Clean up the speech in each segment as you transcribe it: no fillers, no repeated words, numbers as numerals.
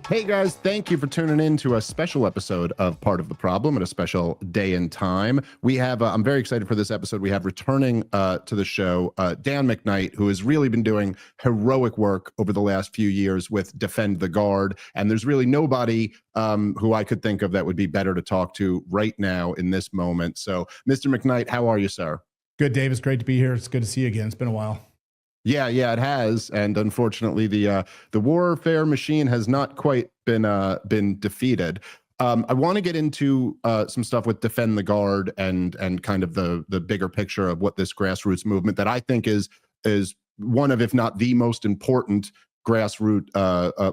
Hey guys, thank you for tuning in to a special episode of Part of the Problem at a special day and time. We have, I'm very excited for this episode. We have returning to the show, Dan McKnight, who has really been doing heroic work over the last few years with Defend the Guard. And there's really nobody who I could think of that would be better to talk to right now in this moment. So, Mr. McKnight, how are you, sir? Good, Dave. It's great to be here. It's good to see you again. It's been a while. Yeah, it has, and unfortunately, the warfare machine has not quite been defeated. I want to get into some stuff with Defend the Guard and kind of the bigger picture of what this grassroots movement that I think is one of, if not the most important grassroots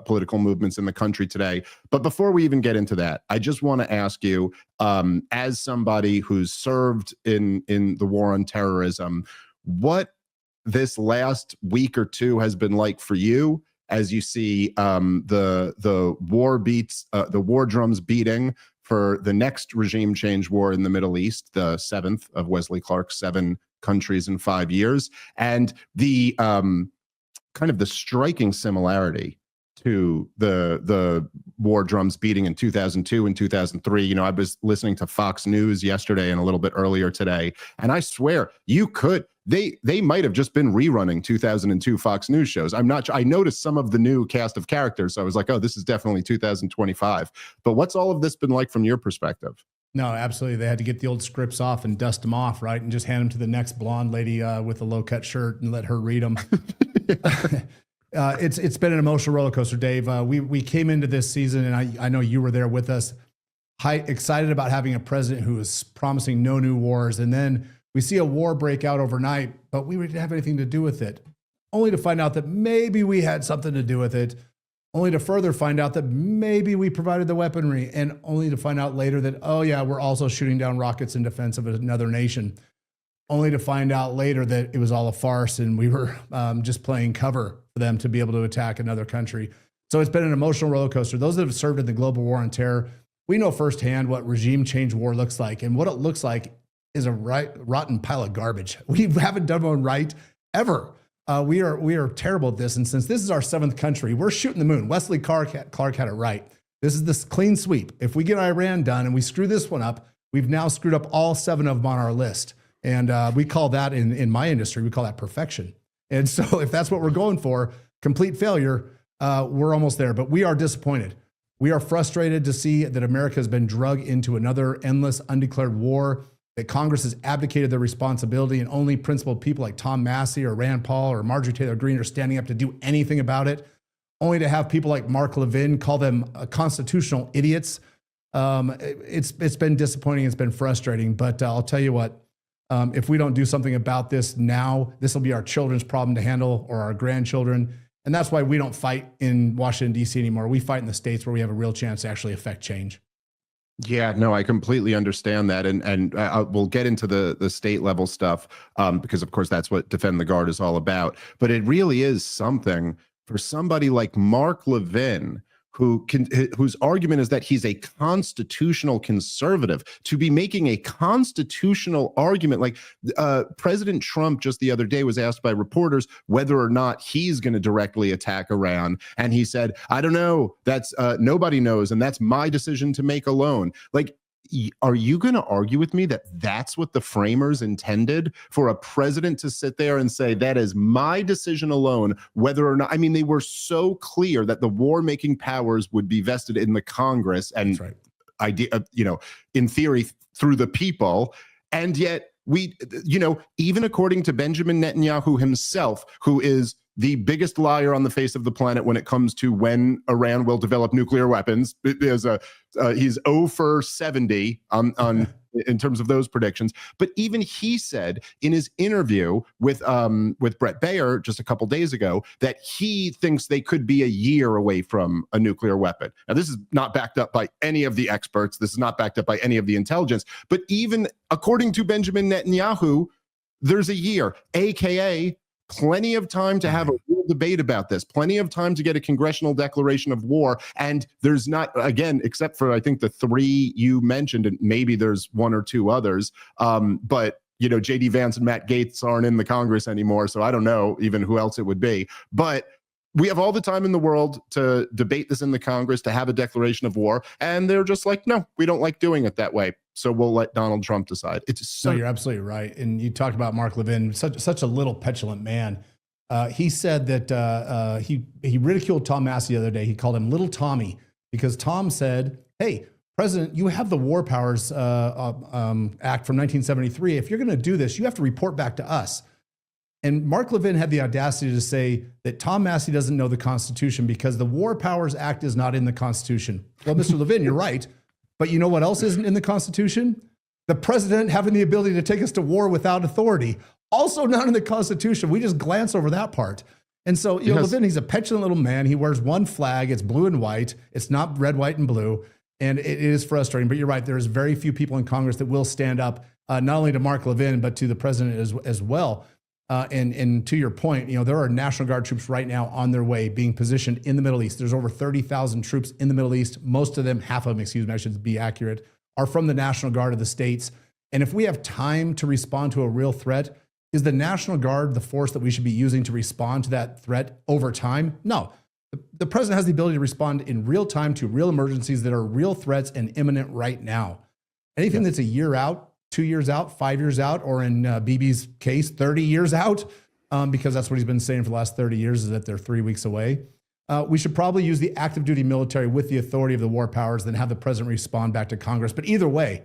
political movements in the country today. But before we even get into that, I just want to ask you, as somebody who's served in the war on terrorism, what this last week or two has been like for you as you see the war beats, the war drums beating for the next regime change war in the Middle East, the seventh of Wesley Clark's 7 countries in 5 years, and the kind of the striking similarity to the war drums beating in 2002 and 2003. You know, I was listening to Fox News yesterday and a little bit earlier today, and I swear they might have just been rerunning 2002 Fox News shows. I'm not sure. I noticed some of the new cast of characters, so I was like, oh, this is definitely 2025. But what's all of this been like from your perspective? No, absolutely. They had to get the old scripts off and dust them off, right? And just hand them to the next blonde lady with a low-cut shirt and let her read them. It's been an emotional roller coaster, Dave. We came into this season, and I know you were there with us, excited about having a president who was promising no new wars, and then we see a war break out overnight, but we didn't have anything to do with it, only to find out that maybe we had something to do with it, only to further find out that maybe we provided the weaponry, and only to find out later that, oh yeah, we're also shooting down rockets in defense of another nation, only to find out later that it was all a farce and we were just playing cover for them to be able to attack another country. So it's been an emotional roller coaster. Those that have served in the global war on terror, we know firsthand what regime change war looks like, and what it looks like is a rotten pile of garbage. We haven't done one right ever. We are terrible at this. And since this is our 7th country, we're shooting the moon. Wesley Clark had it right. This is this clean sweep. If we get Iran done and we screw this one up, we've now screwed up all 7 of them on our list. And we call that in my industry, we call that perfection. And so if that's what we're going for, complete failure, we're almost there. But we are disappointed. We are frustrated to see that America has been drug into another endless undeclared war, that Congress has abdicated their responsibility, and only principled people like Tom Massey or Rand Paul or Marjorie Taylor Greene are standing up to do anything about it, only to have people like Mark Levin call them constitutional idiots. It's been disappointing. It's been frustrating. But I'll tell you what, if we don't do something about this now, this will be our children's problem to handle, or our grandchildren. And that's why we don't fight in Washington, D.C. anymore. We fight in the states where we have a real chance to actually affect change. Yeah, no, I completely understand that, and we'll get into the state level stuff because, of course, that's what Defend the Guard is all about. But it really is something for somebody like Mark Levin, whose argument is that he's a constitutional conservative, to be making a constitutional argument. Like President Trump just the other day was asked by reporters whether or not he's going to directly attack Iran, and he said, I don't know, that's nobody knows, and that's my decision to make alone. Like, are you going to argue with me that that's what the framers intended, for a president to sit there and say, that is my decision alone, whether or not, I mean, they were so clear that the war-making powers would be vested in the Congress and in theory through the people. And yet even according to Benjamin Netanyahu himself, who is the biggest liar on the face of the planet when it comes to when Iran will develop nuclear weapons. He's 0 for 70 on in terms of those predictions. But even he said in his interview with Brett Baer just a couple days ago that he thinks they could be a year away from a nuclear weapon. Now, this is not backed up by any of the experts. This is not backed up by any of the intelligence. But even according to Benjamin Netanyahu, there's a year, AKA plenty of time to have a real debate about this, plenty of time to get a congressional declaration of war. And there's not, again, except for, I think, the 3 you mentioned, and maybe there's 1 or 2 others. But, J.D. Vance and Matt Gaetz aren't in the Congress anymore, so I don't know even who else it would be. But we have all the time in the world to debate this in the Congress, to have a declaration of war. And they're just like, no, we don't like doing it that way. So we'll let Donald Trump decide. It's so. No, you're absolutely right. And you talked about Mark Levin, such a little petulant man. He said that he ridiculed Tom Massey the other day. He called him Little Tommy because Tom said, hey, President, you have the War Powers Act from 1973. If you're going to do this, you have to report back to us. And Mark Levin had the audacity to say that Tom Massey doesn't know the Constitution because the War Powers Act is not in the Constitution. Well, Mr. Levin, you're right. But you know what else isn't in the Constitution? The president having the ability to take us to war without authority. Also not in the Constitution. We just glance over that part. And so, you know, Levin, he's a petulant little man. He wears one flag. It's blue and white. It's not red, white, and blue. And it is frustrating. But you're right. There's very few people in Congress that will stand up, not only to Mark Levin, but to the president as well. And to your point, you know, there are National Guard troops right now on their way being positioned in the Middle East. There's over 30,000 troops in the Middle East. Most of them, half of them, excuse me, I should be accurate, are from the National Guard of the states. And if we have time to respond to a real threat, is the National Guard the force that we should be using to respond to that threat over time? No. The president has the ability to respond in real time to real emergencies that are real threats and imminent right now. Anything that's a year out, 2 years out, 5 years out, or in BB's case, 30 years out, because that's what he's been saying for the last 30 years is that they're 3 weeks away. We should probably use the active duty military with the authority of the war powers, then have the president respond back to Congress. But either way,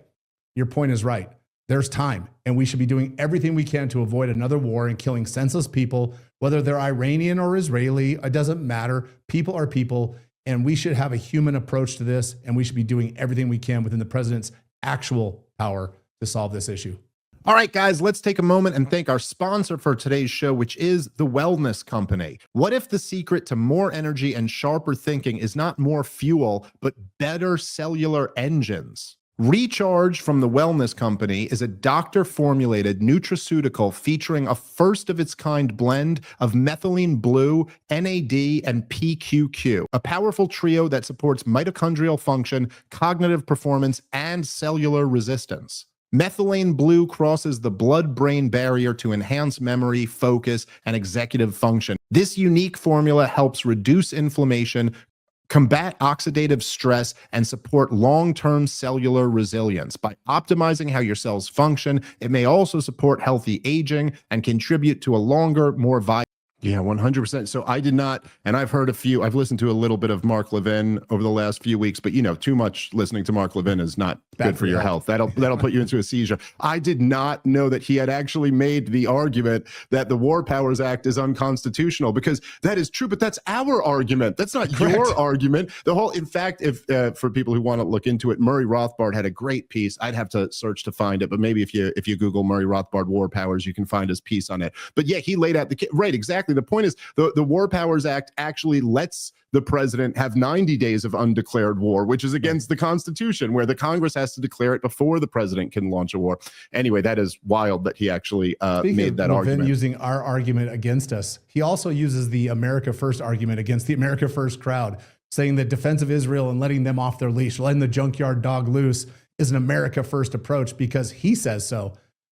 your point is right. There's time, and we should be doing everything we can to avoid another war and killing senseless people, whether they're Iranian or Israeli, it doesn't matter. People are people, and we should have a human approach to this, and we should be doing everything we can within the president's actual power to solve this issue. All right, guys, let's take a moment and thank our sponsor for today's show, which is The Wellness Company. What if the secret to more energy and sharper thinking is not more fuel, but better cellular engines? Recharge from The Wellness Company is a doctor-formulated nutraceutical featuring a first-of-its-kind blend of methylene blue, NAD, and PQQ, a powerful trio that supports mitochondrial function, cognitive performance, and cellular resistance. Methylene blue crosses the blood-brain barrier to enhance memory, focus, and executive function. This unique formula helps reduce inflammation, combat oxidative stress, and support long-term cellular resilience. By optimizing how your cells function, it may also support healthy aging and contribute to a longer, more vibrant. Yeah, 100%. So I did not, and I've listened to a little bit of Mark Levin over the last few weeks, but you know, too much listening to Mark Levin is not good for your health. That'll put you into a seizure. I did not know that he had actually made the argument that the War Powers Act is unconstitutional, because that is true, but that's our argument. That's not your argument. In fact, if for people who want to look into it, Murray Rothbard had a great piece. I'd have to search to find it, but maybe if you Google Murray Rothbard War Powers, you can find his piece on it. But yeah, he laid out right, exactly. The point is the War Powers Act actually lets the president have 90 days of undeclared war, which is against the Constitution, where the Congress has to declare it before the president can launch a war. Anyway, that is wild that he actually made that argument. Using our argument against us, he also uses the America First argument against the America First crowd, saying that defense of Israel and letting them off their leash, letting the junkyard dog loose, is an America First approach because he says so.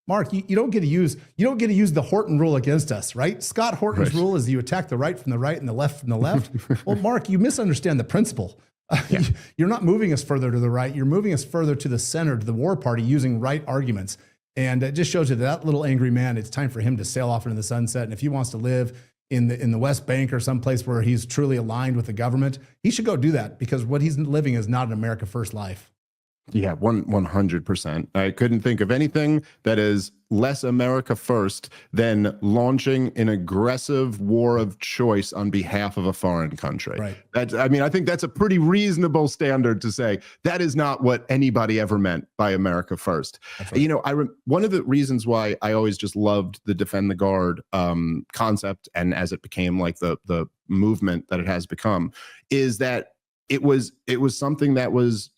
Mark, you don't get to use the Horton rule against us, right? Scott Horton's rule is you attack the right from the right and the left from the left. Well, Mark, you misunderstand the principle. Yeah. You're not moving us further to the right. You're moving us further to the center, to the war party, using right arguments. And it just shows you that little angry man, it's time for him to sail off into the sunset. And if he wants to live in the West Bank or someplace where he's truly aligned with the government, he should go do that, because what he's living is not an America First life. Yeah, 100%. I couldn't think of anything that is less America First than launching an aggressive war of choice on behalf of a foreign country. Right. I think that's a pretty reasonable standard to say. That is not what anybody ever meant by America First. Right. You know, one of the reasons why I always just loved the Defend the Guard concept, and as it became like the movement that it has become, is that it was something that was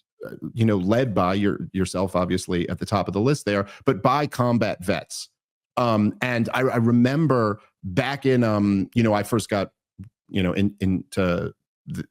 led by yourself, obviously at the top of the list there, but by combat vets. And I remember back in, I first got, into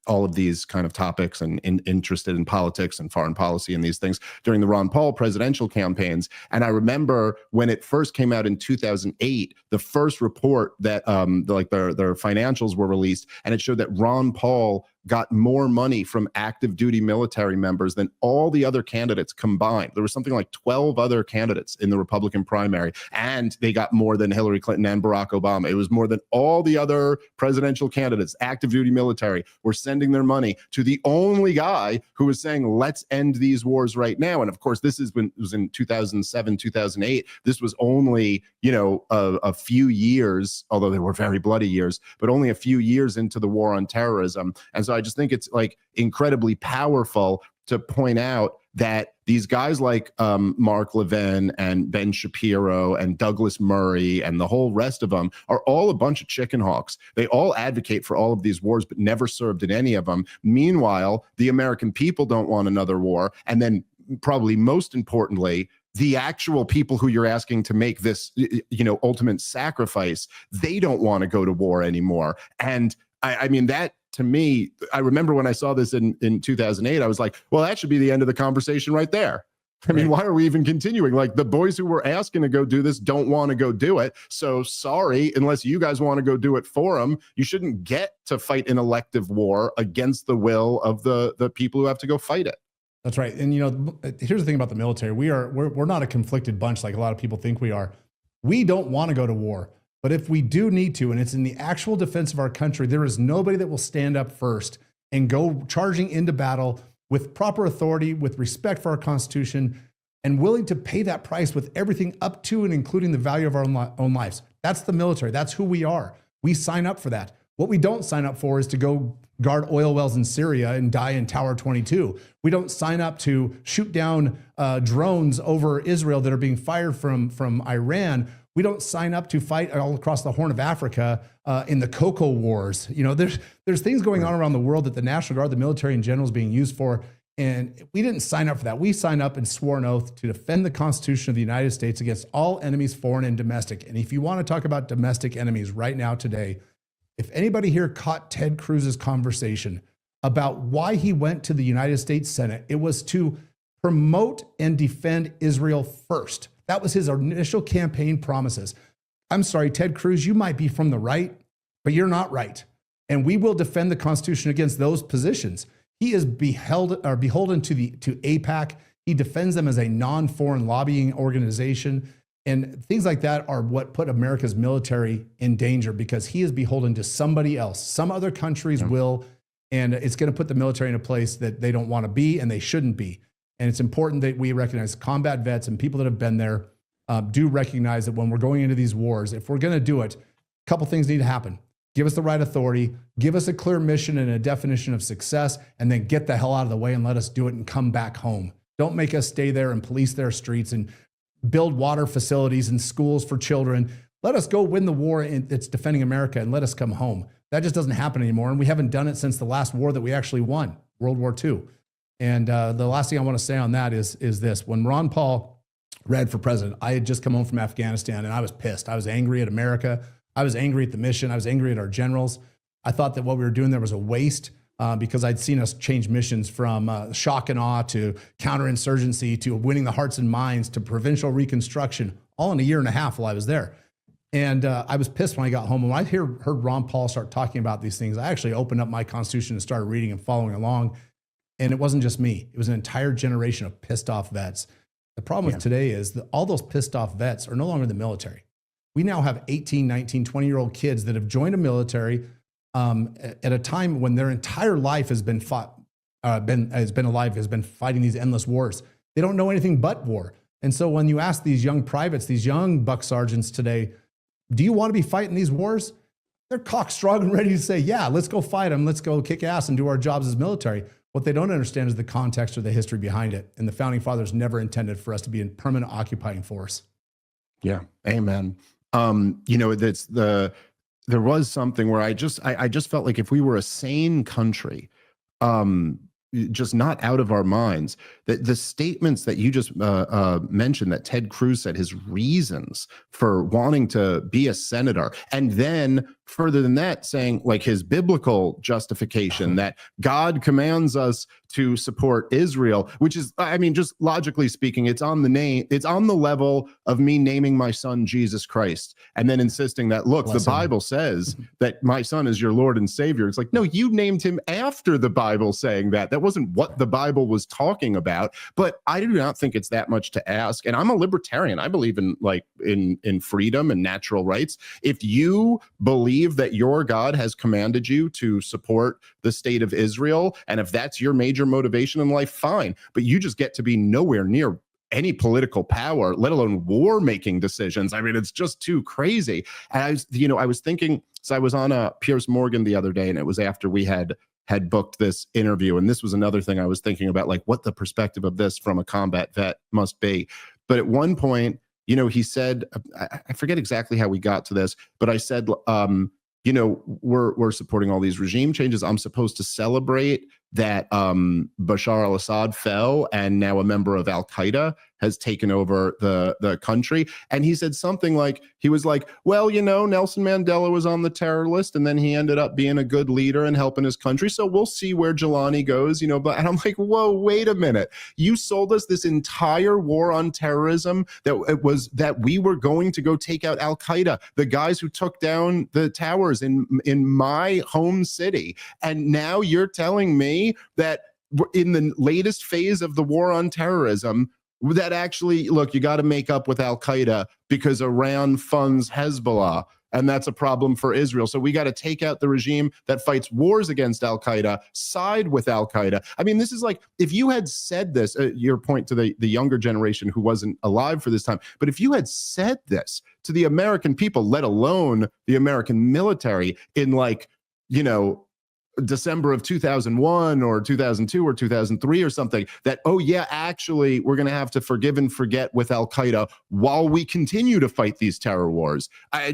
all of these kind of topics and interested in politics and foreign policy and these things during the Ron Paul presidential campaigns. And I remember when it first came out in 2008, the first report that their financials were released, and it showed that Ron Paul got more money from active duty military members than all the other candidates combined. There was something like 12 other candidates in the Republican primary, and they got more than Hillary Clinton and Barack Obama. It was more than all the other presidential candidates. Active duty military were sending their money to the only guy who was saying, let's end these wars right now. And of course, this is when it was in 2007, 2008. This was only, a few years, although they were very bloody years, but only a few years into the war on terrorism. And so I just think it's like incredibly powerful to point out that these guys like Mark Levin and Ben Shapiro and Douglas Murray and the whole rest of them are all a bunch of chicken hawks. They all advocate for all of these wars, but never served in any of them. Meanwhile, the American people don't want another war. And then probably most importantly, the actual people who you're asking to make this, ultimate sacrifice, they don't want to go to war anymore. And I mean, that to me, I remember when I saw this in 2008, I was like, well, that should be the end of the conversation right there. I mean, why are we even continuing? Like, the boys who were asking to go do this don't want to go do it. So sorry, unless you guys want to go do it for them, you shouldn't get to fight an elective war against the will of the people who have to go fight it. That's right. And here's the thing about the military. We're not a conflicted bunch like a lot of people think we are. We don't want to go to war. But if we do need to, and it's in the actual defense of our country, there is nobody that will stand up first and go charging into battle with proper authority, with respect for our Constitution, and willing to pay that price with everything up to and including the value of our own lives. That's the military. That's who we are. We sign up for that. What we don't sign up for is to go guard oil wells in Syria and die in Tower 22. We don't sign up to shoot down drones over Israel that are being fired from Iran. We don't sign up to fight all across the Horn of Africa in the Cocoa Wars. There's things going on around the world that the National Guard, the military in general, is being used for. And we didn't sign up for that. We signed up and swore an oath to defend the Constitution of the United States against all enemies, foreign and domestic. And if you want to talk about domestic enemies right now today, if anybody here caught Ted Cruz's conversation about why he went to the United States Senate, it was to promote and defend Israel first. That was his initial campaign promises. I'm sorry, Ted Cruz, you might be from the right, but you're not right. And we will defend the Constitution against those positions. He is beholden to AIPAC. He defends them as a non-foreign lobbying organization. And things like that are what put America's military in danger, because he is beholden to somebody else. Some other countries will, and it's going to put the military in a place that they don't want to be and they shouldn't be. And it's important that we recognize combat vets and people that have been there do recognize that when we're going into these wars, if we're going to do it, a couple things need to happen. Give us the right authority, give us a clear mission and a definition of success, and then get the hell out of the way and let us do it and come back home. Don't make us stay there and police their streets and build water facilities and schools for children. Let us go win the war that's defending America and let us come home. That just doesn't happen anymore. And we haven't done it since the last war that we actually won, World War II. And the last thing I want to say on that is this. When Ron Paul ran for president, I had just come home from Afghanistan and I was pissed. I was angry at America. I was angry at the mission. I was angry at our generals. I thought that what we were doing there was a waste because I'd seen us change missions from shock and awe to counterinsurgency to winning the hearts and minds to provincial reconstruction, all in a year and a half while I was there. And I was pissed when I got home. And when I heard Ron Paul start talking about these things, I actually opened up my Constitution and started reading and following along. And it wasn't just me. It was an entire generation of pissed off vets. The problem with today is that all those pissed off vets are no longer in the military. We now have 18, 19, 20-year-old kids that have joined a military at a time when their entire life has been fighting these endless wars. They don't know anything but war. And so when you ask these young privates, these young buck sergeants today, do you want to be fighting these wars? They're cock strong and ready to say, yeah, let's go fight them. Let's go kick ass and do our jobs as military. What they don't understand is the context or the history behind it. And the founding fathers never intended for us to be a permanent occupying force. Yeah. Amen. There was something where I just felt like if we were a sane country, just not out of our minds, that the statements that you just mentioned, that Ted Cruz said, his reasons for wanting to be a senator, and then further than that, saying like his biblical justification that God commands us to support Israel, which is, I mean, just logically speaking, it's on the level of me naming my son Jesus Christ and then insisting that, look, the Bible says that my son is your Lord and Savior. It's like, no, you named him after the Bible saying that. That wasn't what the Bible was talking about. But I do not think it's that much to ask. And I'm a libertarian. I believe in in freedom and natural rights. If you believe that your God has commanded you to support the state of Israel, and if that's your major motivation in life, fine. But you just get to be nowhere near any political power, let alone war making decisions. I mean, it's just too crazy. And I was thinking, so I was on Piers Morgan the other day, and it was after we had booked this interview. And this was another thing I was thinking about, like what the perspective of this from a combat vet must be. But at one point, he said, I forget exactly how we got to this, but I said, we're supporting all these regime changes. I'm supposed to celebrate that Bashar al-Assad fell and now a member of al-Qaeda has taken over the country. And he said something like, he was like, well, Nelson Mandela was on the terror list and then he ended up being a good leader and helping his country. So we'll see where Jelani goes, but, and I'm like, whoa, wait a minute. You sold us this entire war on terrorism that we were going to go take out al-Qaeda, the guys who took down the towers in my home city. And now you're telling me that in the latest phase of the war on terrorism, that actually, look, you got to make up with al-Qaeda because Iran funds Hezbollah, and that's a problem for Israel. So we got to take out the regime that fights wars against al-Qaeda, side with al-Qaeda. I mean, this is like, if you had said this, your point to the younger generation who wasn't alive for this time, but if you had said this to the American people, let alone the American military in December of 2001 or 2002 or 2003 or something, that, oh yeah, actually we're going to have to forgive and forget with al-Qaeda while we continue to fight these terror wars. I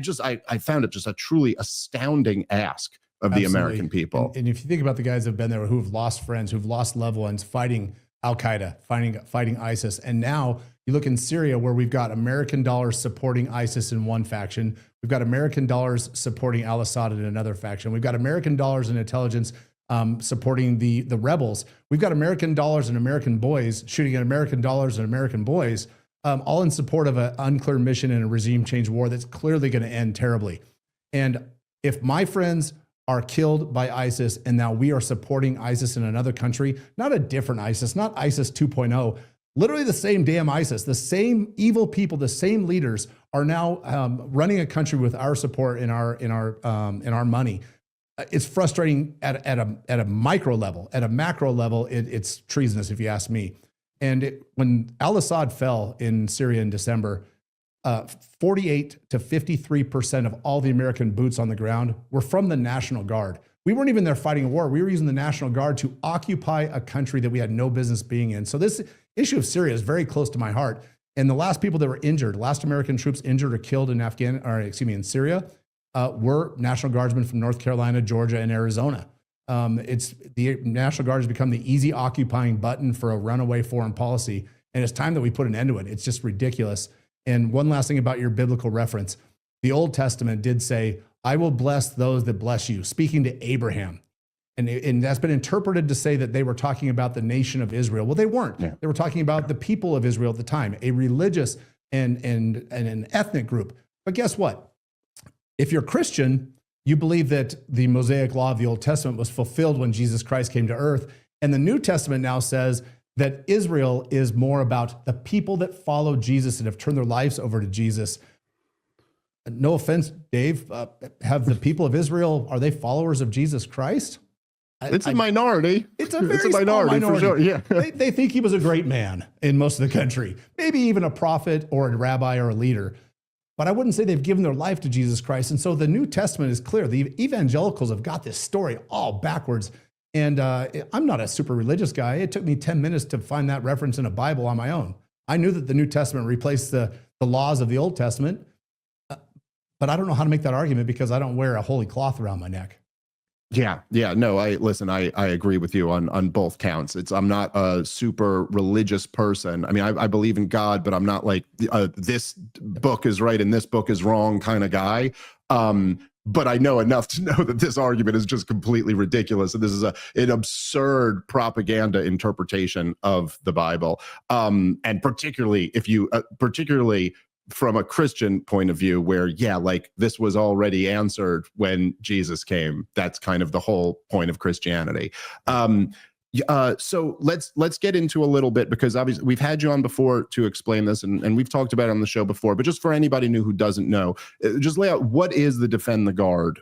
found it just a truly astounding ask of the American people. And if you think about the guys that have been there who've lost friends, who've lost loved ones fighting al-Qaeda, fighting ISIS, and now you look in Syria where we've got American dollars supporting ISIS in one faction. We've got American dollars supporting al-Assad in another faction. We've got American dollars and intelligence supporting the rebels. We've got American dollars and American boys shooting at American dollars and American boys, all in support of an unclear mission and a regime change war that's clearly going to end terribly. And if my friends are killed by ISIS and now we are supporting ISIS in another country, not a different ISIS, not ISIS 2.0, literally the same damn ISIS, the same evil people, the same leaders are now running a country with our support and our money. It's frustrating at a micro level. At a macro level, it's treasonous, if you ask me. And when al-Assad fell in Syria in December, 48 to 53% of all the American boots on the ground were from the National Guard. We weren't even there fighting a war. We were using the National Guard to occupy a country that we had no business being in. So this issue of Syria is very close to my heart. And the last people that were injured, last American troops injured or killed in Syria, were National Guardsmen from North Carolina, Georgia, and Arizona. It's the National Guard has become the easy occupying button for a runaway foreign policy. And it's time that we put an end to it. It's just ridiculous. And one last thing about your biblical reference, the Old Testament did say, I will bless those that bless you, speaking to Abraham. And that's been interpreted to say that they were talking about the nation of Israel. Well, they weren't. Yeah. They were talking about the people of Israel at the time, a religious and an ethnic group. But guess what? If you're Christian, you believe that the Mosaic law of the Old Testament was fulfilled when Jesus Christ came to earth. And the New Testament now says that Israel is more about the people that follow Jesus and have turned their lives over to Jesus. No offense, Dave, have the people of Israel, are they followers of Jesus Christ? It's a minority. It's a minority for sure. Yeah. They think he was a great man in most of the country, maybe even a prophet or a rabbi or a leader. But I wouldn't say they've given their life to Jesus Christ. And so the New Testament is clear. The evangelicals have got this story all backwards. And I'm not a super religious guy. It took me 10 minutes to find that reference in a Bible on my own. I knew that the New Testament replaced the laws of the Old Testament, but I don't know how to make that argument because I don't wear a holy cloth around my neck. Yeah. No, I agree with you on both counts. I'm not a super religious person. I mean, I believe in God, but I'm not like this book is right and this book is wrong kind of guy. but I know enough to know that this argument is just completely ridiculous. And this is an absurd propaganda interpretation of the Bible. And particularly if you, particularly from a Christian point of view, where, yeah, like this was already answered when Jesus came. That's kind of the whole point of Christianity. So let's get into a little bit, because obviously we've had you on before to explain this, and we've talked about it on the show before, but just for anybody new who doesn't know, just lay out, what is the Defend the Guard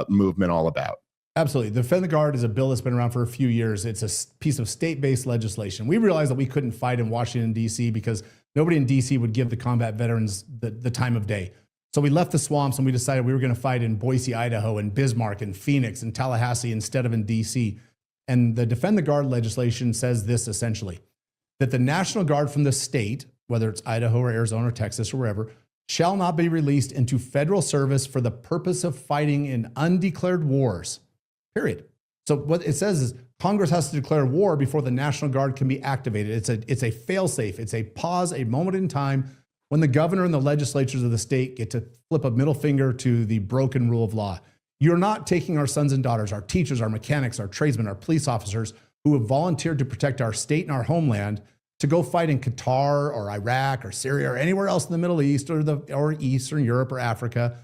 movement all about? Absolutely. Defend the Guard is a bill that's been around for a few years. It's a piece of state-based legislation. We realized that we couldn't fight in Washington, D.C. because nobody in D.C. would give the combat veterans the time of day. So we left the swamps and we decided we were going to fight in Boise, Idaho, and Bismarck, and Phoenix, and Tallahassee instead of in D.C. And the Defend the Guard legislation says this essentially, that the National Guard from the state, whether it's Idaho or Arizona or Texas or wherever, shall not be released into federal service for the purpose of fighting in undeclared wars, period. So what it says is Congress has to declare war before the National Guard can be activated. It's a fail-safe. It's a pause, a moment in time when the governor and the legislatures of the state get to flip a middle finger to the broken rule of law. You're not taking our sons and daughters, our teachers, our mechanics, our tradesmen, our police officers who have volunteered to protect our state and our homeland to go fight in Qatar or Iraq or Syria or anywhere else in the Middle East or Eastern Europe or Africa,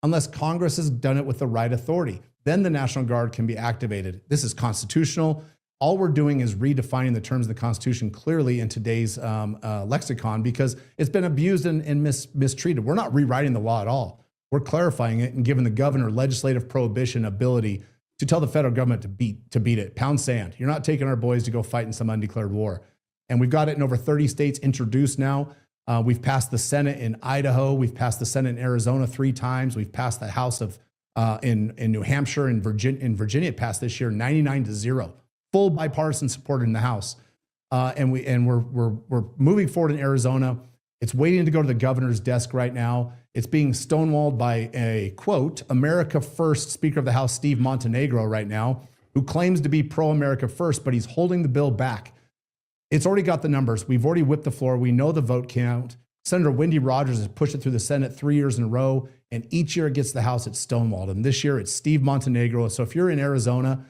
unless Congress has done it with the right authority. Then the National Guard can be activated. This is constitutional. All we're doing is redefining the terms of the Constitution clearly in today's lexicon, because it's been abused and mistreated. We're not rewriting the law at all. We're clarifying it and giving the governor legislative prohibition ability to tell the federal government to beat it. Pound sand. You're not taking our boys to go fight in some undeclared war. And we've got it in over 30 states introduced now. We've passed the Senate in Idaho. We've passed the Senate in Arizona 3 times. We've passed the House of in New Hampshire and Virginia. It passed this year 99-0. Full bipartisan support in the House. And we're moving forward in Arizona. It's waiting to go to the governor's desk right now. It's being stonewalled by a, quote, America First Speaker of the House, Steve Montenegro, right now, who claims to be pro-America First, but he's holding the bill back. It's already got the numbers. We've already whipped the floor. We know the vote count. Senator Wendy Rogers has pushed it through the Senate 3 years in a row, and each year it gets to the House, it's stonewalled. And this year it's Steve Montenegro. So if you're in Arizona,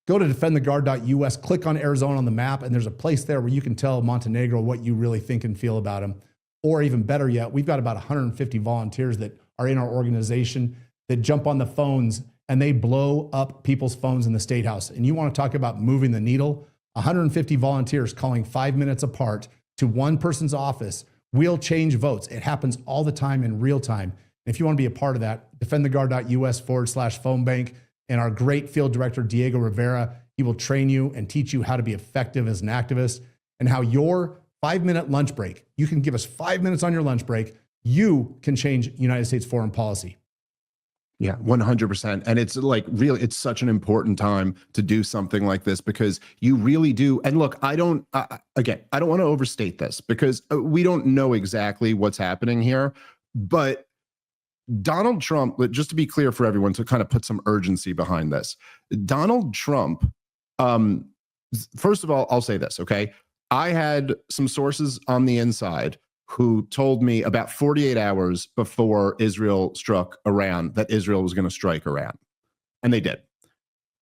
go to defendtheguard.us, click on Arizona on the map, and there's a place there where you can tell Montenegro what you really think and feel about him. Or even better yet, we've got about 150 volunteers that are in our organization that jump on the phones and they blow up people's phones in the State House. And you want to talk about moving the needle? 150 volunteers calling 5 minutes apart to one person's office will change votes. It happens all the time in real time. And if you want to be a part of that, defendtheguard.us/phone bank. And our great field director, Diego Rivera, he will train you and teach you how to be effective as an activist, and how your 5-minute lunch break, you can give us 5 minutes on your lunch break, you can change United States foreign policy. Yeah, 100%. And it's like, really, it's such an important time to do something like this, because you really do. And look, I don't want to overstate this, because we don't know exactly what's happening here, but Donald Trump, just to be clear for everyone, to kind of put some urgency behind this, Donald Trump, first of all, I'll say this, okay? I had some sources on the inside who told me about 48 hours before Israel struck Iran that Israel was going to strike Iran. And they did.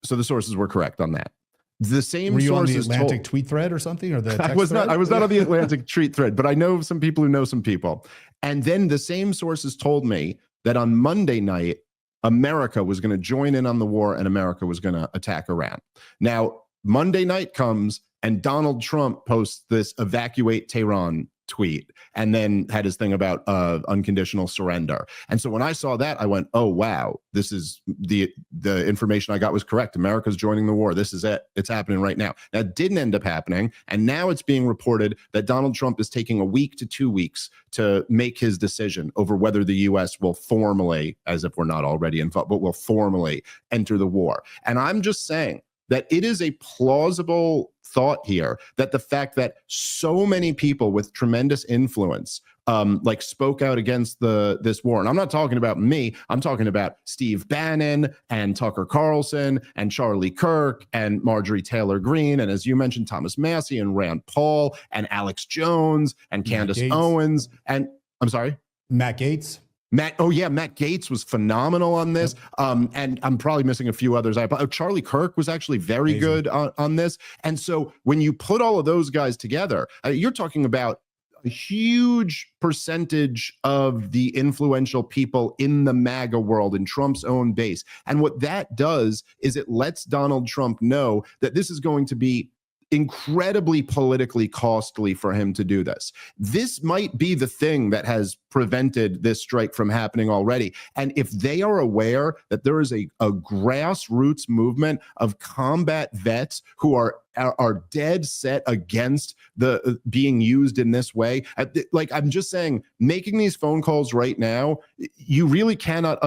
So the sources were correct on that. The same Were you sources on the Atlantic tweet thread or something? Or the text I was thread? not on the Atlantic tweet thread, but I know some people who know some people. And then the same sources told me that on Monday night, America was going to join in on the war and America was going to attack Iran. Now, Monday night comes and Donald Trump posts this evacuate Tehran tweet, and then had his thing about unconditional surrender. And so when I saw that, I went, oh, wow, this is the information I got was correct. America's joining the war. This is it. It's happening right now. That didn't end up happening. And now it's being reported that Donald Trump is taking a week to 2 weeks to make his decision over whether the U.S. will formally, as if we're not already involved, but will formally enter the war. And I'm just saying that it is a plausible thought here that the fact that so many people with tremendous influence like spoke out against this war. And I'm not talking about me. I'm talking about Steve Bannon and Tucker Carlson and Charlie Kirk and Marjorie Taylor Greene. And as you mentioned, Thomas Massey and Rand Paul and Alex Jones and Candace Owens. And I'm sorry? Matt Gaetz. Matt Gaetz was phenomenal on this. And I'm probably missing a few others. Charlie Kirk was actually very Amazing. good on this. And so when you put all of those guys together, you're talking about a huge percentage of the influential people in the MAGA world, in Trump's own base. And what that does is it lets Donald Trump know that this is going to be incredibly politically costly for him to do this. This might be the thing that has prevented this strike from happening already. And if they are aware that there is a grassroots movement of combat vets who are dead set against the being used in this way, like I'm just saying, making these phone calls right now, you really cannot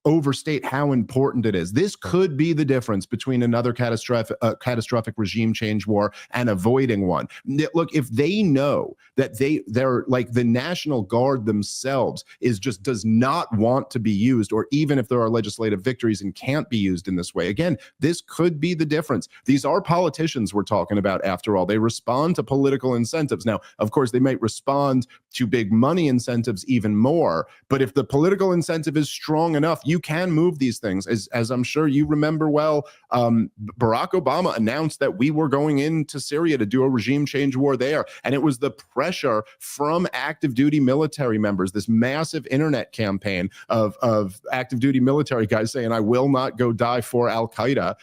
overstate how important it is. This could be the difference between another catastrophic regime change war and avoiding one. Look, if they know that they're like the National Guard themselves does not want to be used, or even if there are legislative victories and can't be used in this way, again, this could be the difference. These are politicians we're talking about after all. They respond to political incentives. Now, of course, they might respond to big money incentives even more, but if the political incentive is strong enough, you can move these things. As I'm sure you remember well, Barack Obama announced that we were going into Syria to do a regime change war there. And it was the pressure from active duty military members, this massive internet campaign of active duty military guys saying, I will not go die for Al-Qaeda,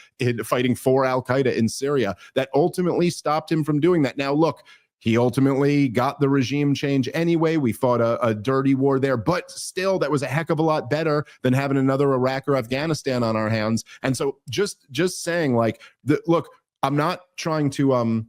fighting for Al-Qaeda in Syria, that ultimately stopped him from doing that. Now, look, he ultimately got the regime change anyway. We fought a dirty war there, but still, that was a heck of a lot better than having another Iraq or Afghanistan on our hands. And so, just saying, like, look, I'm not trying to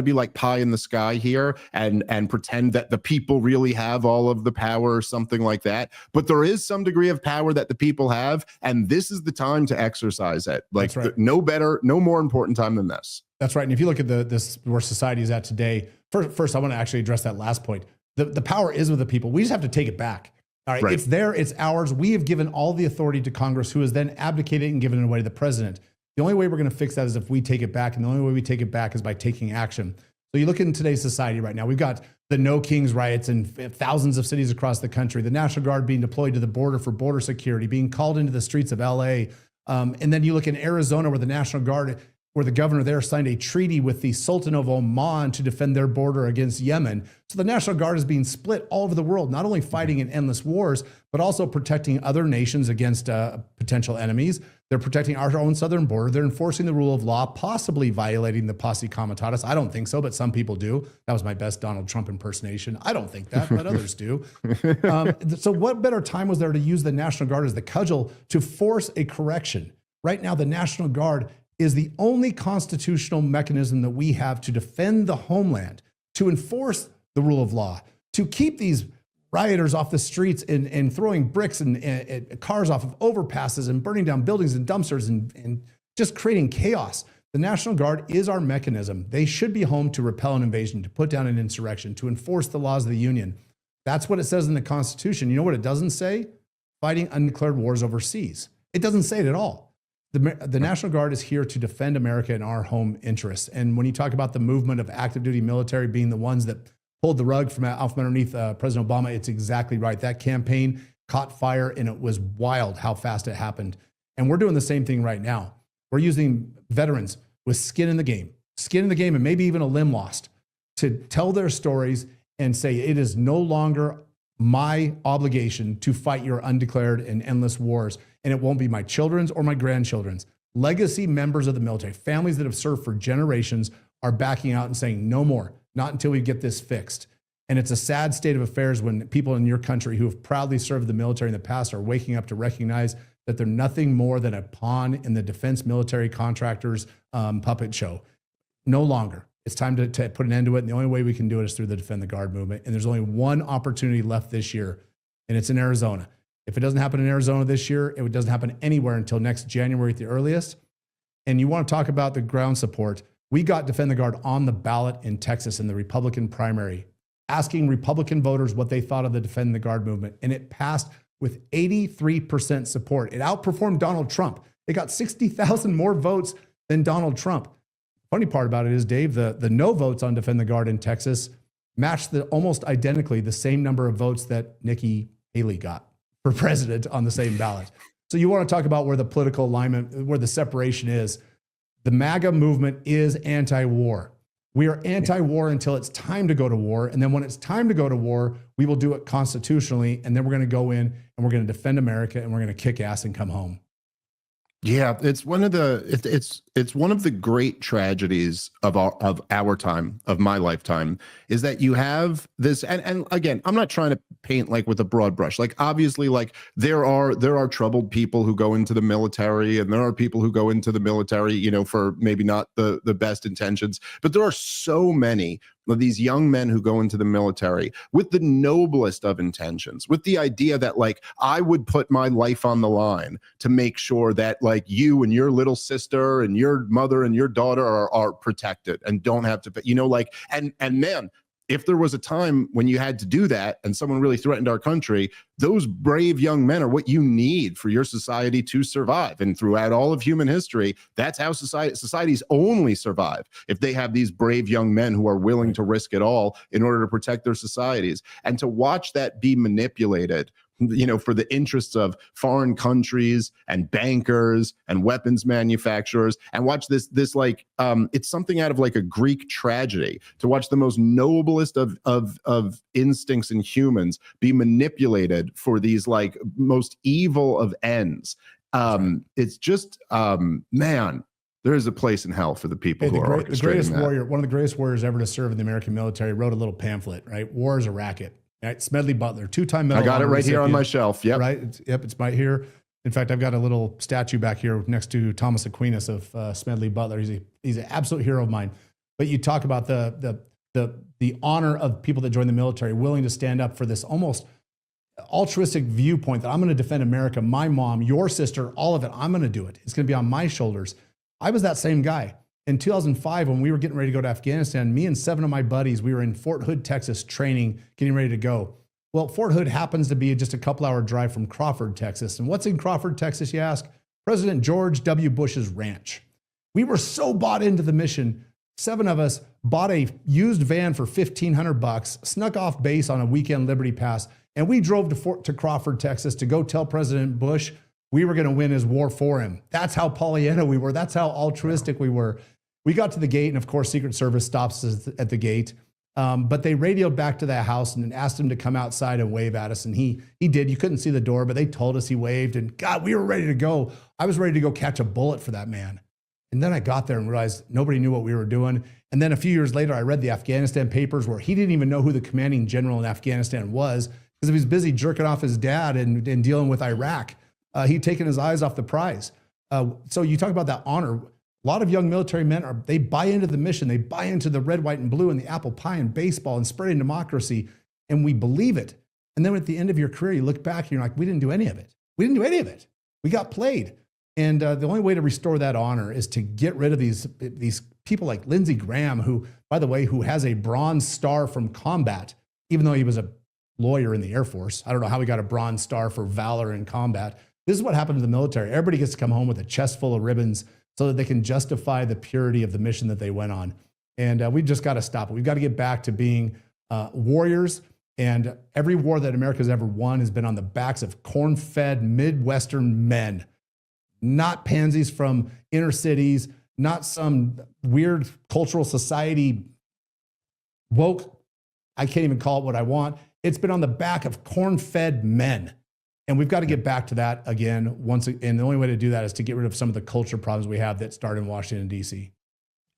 be like pie in the sky here and pretend that the people really have all of the power or something like that. But there is some degree of power that the people have, and this is the time to exercise it. Like, That's right. No more important time than this. That's right. And if you look at this where society is at today, first I want to actually address that last point. The power is with the people. We just have to take it back. All right. It's there. It's ours. We have given all the authority to Congress, who has then abdicated and given it away to the president. The only way we're going to fix that is if we take it back. And the only way we take it back is by taking action. So you look in today's society right now, we've got the No Kings riots in thousands of cities across the country, the National Guard being deployed to the border for border security, being called into the streets of LA. And then you look in Arizona, where the National Guard, where the governor there signed a treaty with the Sultan of Oman to defend their border against Yemen. So the National Guard is being split all over the world, not only fighting in endless wars, but also protecting other nations against potential enemies. They're protecting our own southern border. They're enforcing the rule of law, possibly violating the posse comitatus. I don't think so, but some people do. That was my best Donald Trump impersonation. I don't think that, but others do. So what better time was there to use the National Guard as the cudgel to force a correction? Right now, the National Guard is the only constitutional mechanism that we have to defend the homeland, to enforce the rule of law, to keep these rioters off the streets and throwing bricks and cars off of overpasses and burning down buildings and dumpsters and just creating chaos. The National Guard is our mechanism. They should be home to repel an invasion, to put down an insurrection, to enforce the laws of the Union. That's what it says in the Constitution. You know what it doesn't say? Fighting undeclared wars overseas. It doesn't say it at all. The National Guard is here to defend America and our home interests. And when you talk about the movement of active duty military being the ones that pulled the rug from out from underneath President Obama, it's exactly right. That campaign caught fire, and it was wild how fast it happened. And we're doing the same thing right now. We're using veterans with skin in the game, and maybe even a limb lost, to tell their stories and say, it is no longer my obligation to fight your undeclared and endless wars. And it won't be my children's or my grandchildren's. Legacy members of the military, families that have served for generations, are backing out and saying, no more, not until we get this fixed. And it's a sad state of affairs when people in your country who have proudly served the military in the past are waking up to recognize that they're nothing more than a pawn in the defense military contractors' puppet show. No longer. It's time to put an end to it. And the only way we can do it is through the Defend the Guard movement. And there's only one opportunity left this year, and it's in Arizona. If it doesn't happen in Arizona this year, it doesn't happen anywhere until next January at the earliest. And you want to talk about the ground support. We got Defend the Guard on the ballot in Texas in the Republican primary, asking Republican voters what they thought of the Defend the Guard movement. And it passed with 83% support. It outperformed Donald Trump. It got 60,000 more votes than Donald Trump. Funny part about it is, Dave, the no votes on Defend the Guard in Texas matched almost identically the same number of votes that Nikki Haley got for president on the same ballot. So you want to talk about where the political alignment, where the separation is. The MAGA movement is anti-war. We are anti-war until it's time to go to war. And then when it's time to go to war, we will do it constitutionally. And then we're going to go in and we're going to defend America and we're going to kick ass and come home. Yeah, it's one of the it's one of the great tragedies of our time, of my lifetime, is that you have this, and again, I'm not trying to paint like with a broad brush. Like obviously, like there are troubled people who go into the military, and there are people who go into the military, you know, for maybe not the best intentions, but there are so many of these young men who go into the military with the noblest of intentions, with the idea that like I would put my life on the line to make sure that like you and your little sister and your mother and your daughter are protected and don't have to, you know, like, and man, if there was a time when you had to do that and someone really threatened our country, those brave young men are what you need for your society to survive. And throughout all of human history, that's how societies only survive, if they have these brave young men who are willing to risk it all in order to protect their societies. And to watch that be manipulated, you know, for the interests of foreign countries and bankers and weapons manufacturers, and watch this like it's something out of like a Greek tragedy, to watch the most noblest of instincts in humans be manipulated for these like most evil of ends. It's just man, there is a place in hell for the people who are the greatest warrior, one of the greatest warriors ever to serve in the American military, wrote a little pamphlet, right? War is a racket. Right? Smedley Butler, two-time medal. I got it right here on my shelf. Yep. Right. It's right here. In fact, I've got a little statue back here next to Thomas Aquinas of Smedley Butler. He's an absolute hero of mine. But you talk about the honor of people that join the military, willing to stand up for this almost altruistic viewpoint that I'm going to defend America, my mom, your sister, all of it. I'm going to do it. It's going to be on my shoulders. I was that same guy. In 2005, when we were getting ready to go to Afghanistan, me and 7 of my buddies, we were in Fort Hood, Texas, training, getting ready to go. Well, Fort Hood happens to be just a couple-hour drive from Crawford, Texas. And what's in Crawford, Texas, you ask? President George W. Bush's ranch. We were so bought into the mission. 7 of us bought a used van for $1,500, snuck off base on a weekend Liberty Pass, and we drove to Crawford, Texas, to go tell President Bush we were going to win his war for him. That's how Pollyanna we were. That's how altruistic we were. We got to the gate, and of course, Secret Service stops us at the gate. But they radioed back to that house and asked him to come outside and wave at us. And he did. You couldn't see the door, but they told us he waved. And God, we were ready to go. I was ready to go catch a bullet for that man. And then I got there and realized nobody knew what we were doing. And then a few years later, I read the Afghanistan papers where he didn't even know who the commanding general in Afghanistan was, because he was busy jerking off his dad and dealing with Iraq. He'd taken his eyes off the prize. So you talk about that honor. A lot of young military men they buy into the mission. They buy into the red, white, and blue and the apple pie and baseball and spreading democracy. And we believe it. And then at the end of your career, you look back and you're like, we didn't do any of it. We didn't do any of it. We got played. And the only way to restore that honor is to get rid of these people like Lindsey Graham, who, by the way, who has a Bronze Star from combat, even though he was a lawyer in the Air Force. I don't know how he got a Bronze Star for valor in combat. This is what happened to the military. Everybody gets to come home with a chest full of ribbons so that they can justify the purity of the mission that they went on. And we've just got to stop it. We've got to get back to being warriors. And every war that America's ever won has been on the backs of corn-fed Midwestern men, not pansies from inner cities, not some weird cultural society woke. I can't even call it what I want. It's been on the back of corn-fed men. And we've got to get back to that again and the only way to do that is to get rid of some of the culture problems we have that start in Washington, D.C.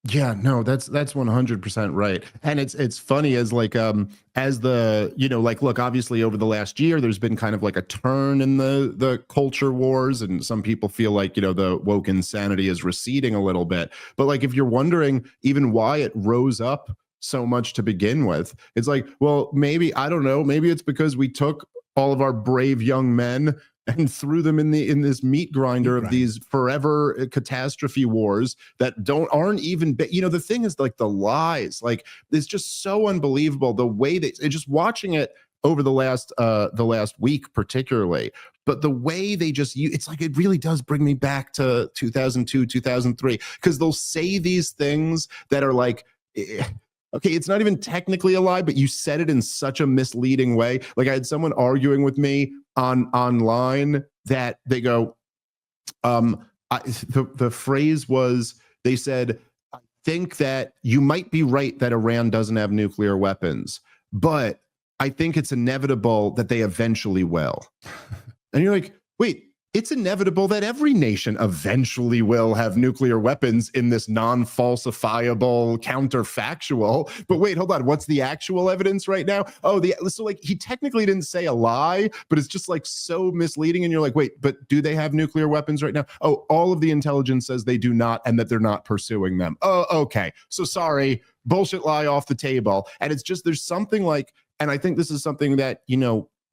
Yeah, no, that's 100% right. And it's funny as like as the, you know, like, look, obviously over the last year, there's been kind of like a turn in the culture wars, and some people feel like, you know, the woke insanity is receding a little bit. But like, if you're wondering even why it rose up so much to begin with, it's like, well, maybe, I don't know, maybe it's because we took all of our brave young men and threw them in this meat grinder of these forever catastrophe wars that aren't even, you know, the thing is like the lies, like it's just so unbelievable the way just watching it over the last week particularly, but the way they just it's like it really does bring me back to 2002, 2003, because they'll say these things that are like okay, it's not even technically a lie, but you said it in such a misleading way. Like I had someone arguing with me online that they go, the phrase was, they said, I think that you might be right that Iran doesn't have nuclear weapons, but I think it's inevitable that they eventually will. And you're like, wait, it's inevitable that every nation eventually will have nuclear weapons in this non-falsifiable counterfactual. But wait, hold on. What's the actual evidence right now? Oh, so like he technically didn't say a lie, but it's just like so misleading. And you're like, wait, but do they have nuclear weapons right now? Oh, all of the intelligence says they do not, and that they're not pursuing them. Oh, okay. So sorry, bullshit lie off the table. And it's just, there's something like, and I think this is something that,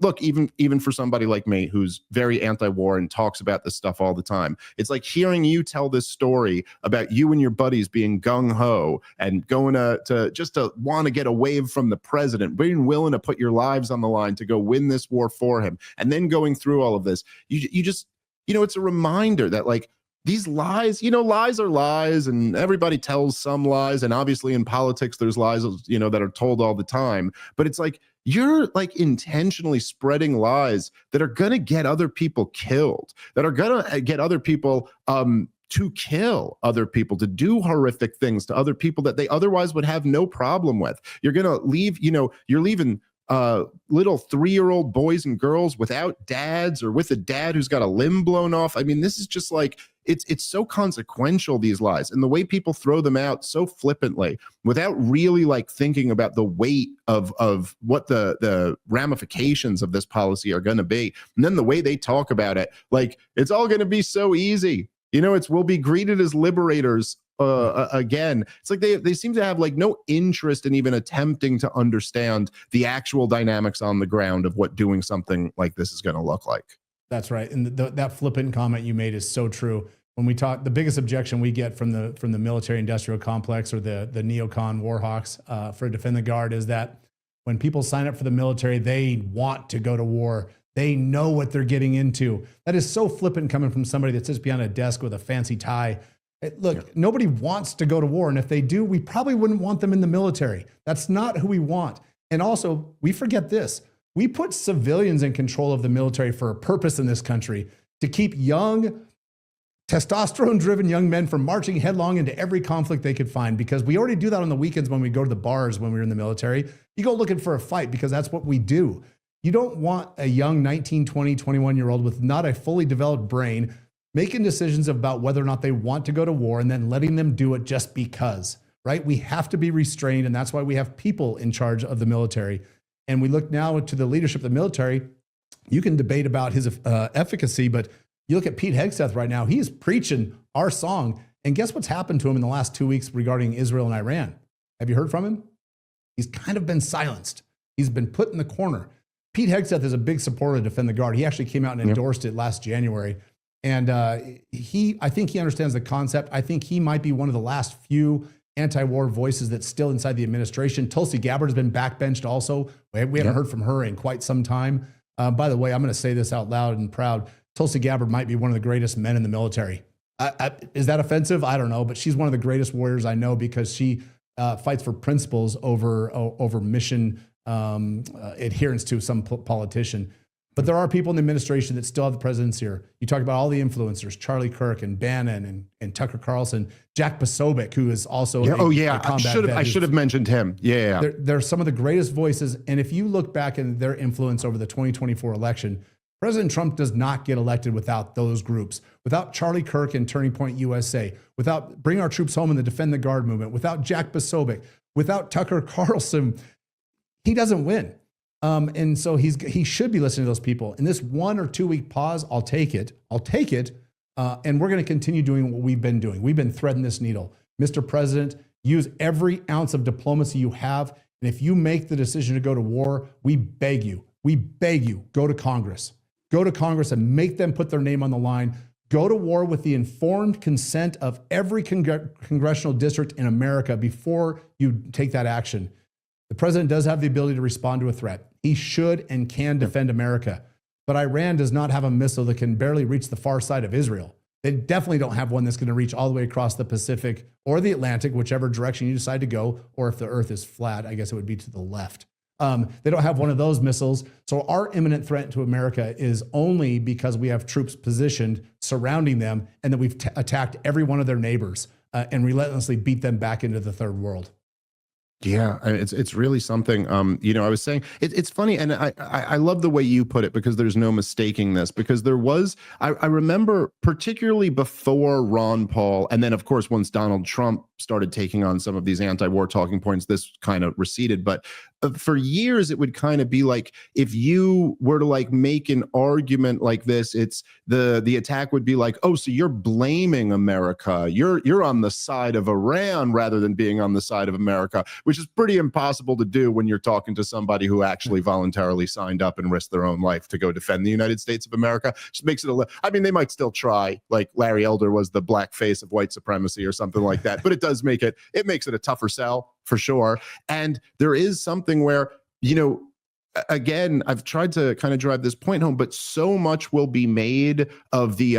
look, even for somebody like me who's very anti-war and talks about this stuff all the time, it's like hearing you tell this story about you and your buddies being gung-ho and going to just to want to get a wave from the president, being willing to put your lives on the line to go win this war for him, and then going through all of this. You just, it's a reminder that like these lies, lies are lies, and everybody tells some lies. And obviously in politics, there's lies, that are told all the time. But it's like, you're like intentionally spreading lies that are going to get other people killed, that are going to get other people to kill other people, to do horrific things to other people that they otherwise would have no problem with. You're going to leave, you're leaving little 3-year-old boys and girls without dads, or with a dad who's got a limb blown off. I mean, this is just like, it's so consequential, these lies, and the way people throw them out so flippantly without really like thinking about the weight of what the ramifications of this policy are going to be. And then the way they talk about it, like it's all going to be so easy. We'll be greeted as liberators again. It's like they seem to have like no interest in even attempting to understand the actual dynamics on the ground of what doing something like this is going to look like. That's right. And that flippant comment you made is so true. When we talk, the biggest objection we get from the military industrial complex, or the neocon war hawks for Defend the Guard, is that when people sign up for the military, they want to go to war. They know what they're getting into. That is so flippant coming from somebody that sits behind a desk with a fancy tie. Look, nobody wants to go to war. And if they do, we probably wouldn't want them in the military. That's not who we want. And also, we forget this. We put civilians in control of the military for a purpose in this country, to keep young, testosterone-driven young men from marching headlong into every conflict they could find, because we already do that on the weekends when we go to the bars when we were in the military. You go looking for a fight because that's what we do. You don't want a young 19, 20, 21-year-old with not a fully developed brain making decisions about whether or not they want to go to war and then letting them do it just because, right? We have to be restrained, and that's why we have people in charge of the military. And we look now to the leadership of the military. You can debate about his efficacy, but you look at Pete Hegseth right now. He is preaching our song. And guess what's happened to him in the last 2 weeks regarding Israel and Iran? Have you heard from him? He's kind of been silenced. He's been put in the corner. Pete Hegseth is a big supporter of Defend the Guard. He actually came out and endorsed it last January. And I think he understands the concept. I think he might be one of the last few anti-war voices that's still inside the administration. Tulsi Gabbard has been backbenched also. We haven't heard from her in quite some time. By the way, I'm going to say this out loud and proud. Tulsi Gabbard might be one of the greatest men in the military. Is that offensive? I don't know, but she's one of the greatest warriors I know, because she fights for principles over mission adherence to some politician. But there are people in the administration that still have the president's ear. You talk about all the influencers, Charlie Kirk and Bannon and Tucker Carlson, Jack Posobiec, who is also a combat vet. I should have mentioned him. Yeah. They're some of the greatest voices. And if you look back at their influence over the 2024 election, President Trump does not get elected without those groups, without Charlie Kirk and Turning Point USA, without Bring Our Troops Home and the Defend the Guard movement, without Jack Posobiec, without Tucker Carlson. He doesn't win. And so he should be listening to those people. In this 1 or 2 week pause, I'll take it. And we're going to continue doing what we've been doing. We've been threading this needle. Mr. President, use every ounce of diplomacy you have. And if you make the decision to go to war, we beg you, go to Congress. Go to Congress and make them put their name on the line. Go to war with the informed consent of every congressional district in America before you take that action. The president does have the ability to respond to a threat. He should and can defend America. But Iran does not have a missile that can barely reach the far side of Israel. They definitely don't have one that's going to reach all the way across the Pacific or the Atlantic, whichever direction you decide to go, or if the Earth is flat, I guess it would be to the left. They don't have one of those missiles. So our imminent threat to America is only because we have troops positioned surrounding them, and that we've attacked every one of their neighbors and relentlessly beat them back into the third world. Yeah, it's really something. I was saying it's funny, and I love the way you put it, because there's no mistaking this. Because there was, I remember, particularly before Ron Paul, and then of course once Donald Trump started taking on some of these anti-war talking points, this kind of receded. But for years, it would kind of be like, if you were to like make an argument like this, it's the attack would be like, oh, so you're blaming America, you're on the side of Iran rather than being on the side of America, which is pretty impossible to do when you're talking to somebody who actually voluntarily signed up and risked their own life to go defend the United States of America. Just makes it I mean, they might still try, like Larry Elder was the black face of white supremacy or something like that, but it does make it makes it a tougher sell for sure. And there is something where, again, I've tried to kind of drive this point home, but so much will be made of the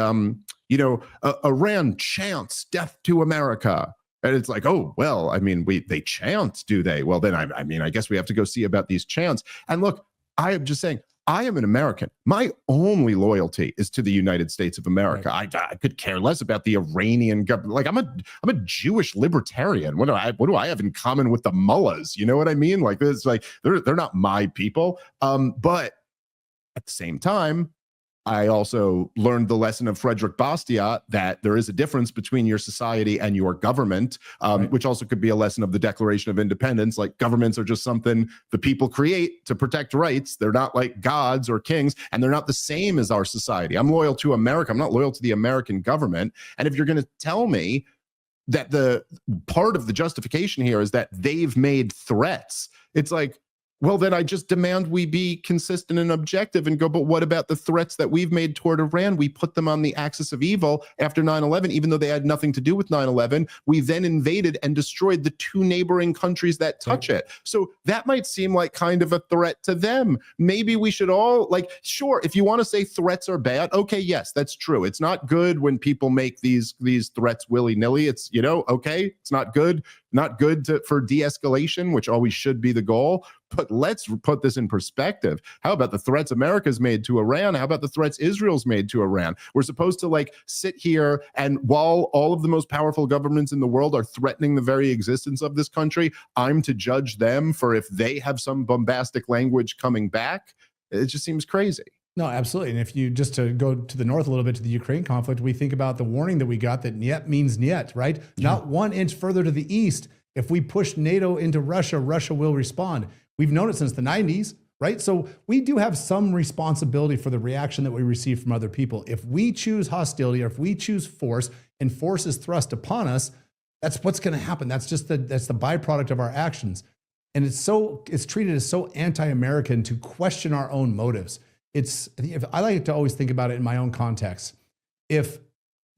Iran chants death to America. And it's like, oh, well, I mean, they chant, do they? Well, then I guess we have to go see about these chants. And look, I am just saying, I am an American. My only loyalty is to the United States of America. Right. I could care less about the Iranian government. Like I'm a Jewish libertarian. What do I have in common with the mullahs? You know what I mean? Like this, like they're not my people. But at the same time, I also learned the lesson of Frederick Bastiat that there is a difference between your society and your government, right, which also could be a lesson of the Declaration of Independence. Like governments are just something the people create to protect rights. They're not like gods or kings, and they're not the same as our society. I'm loyal to America. I'm not loyal to the American government. And if you're going to tell me that the part of the justification here is that they've made threats, it's like, well, then I just demand we be consistent and objective and go, but what about the threats that we've made toward Iran? We put them on the axis of evil after 9/11, even though they had nothing to do with 9/11. We then invaded and destroyed the two neighboring countries that touch it. So that might seem like kind of a threat to them. Maybe we should all, like, sure, if you want to say threats are bad, okay, yes, that's true. It's not good when people make these threats willy-nilly. It's, okay, it's not good for de-escalation, which always should be the goal. But let's put this in perspective. How about the threats America's made to Iran? How about the threats Israel's made to Iran? We're supposed to like sit here, and while all of the most powerful governments in the world are threatening the very existence of this country, I'm to judge them for if they have some bombastic language coming back? It just seems crazy. No, absolutely. And if you just to go to the north a little bit to the Ukraine conflict, we think about the warning that we got that niet means niet, right? Yeah. Not 1 inch further to the east. If we push NATO into Russia, Russia will respond. We've known it since the 90s, right? So we do have some responsibility for the reaction that we receive from other people. If we choose hostility, or if we choose force, and force is thrust upon us, that's what's going to happen. That's the byproduct of our actions. And it's treated as so anti-American to question our own motives. I like to always think about it in my own context. If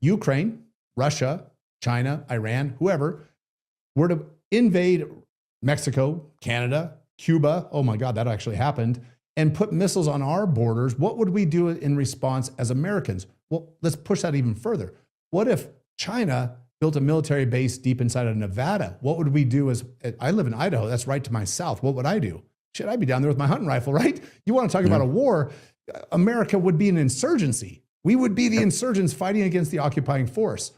Ukraine, Russia, China, Iran, whoever were to invade Mexico, Canada, Cuba, oh my God, that actually happened, and put missiles on our borders, what would we do in response as Americans? Well, let's push that even further. What if China built a military base deep inside of Nevada? What would we do I live in Idaho, that's right to my south. What would I do? Shit, I'd be down there with my hunting rifle, right? You want to talk about a war? America would be an insurgency. We would be the insurgents fighting against the occupying force.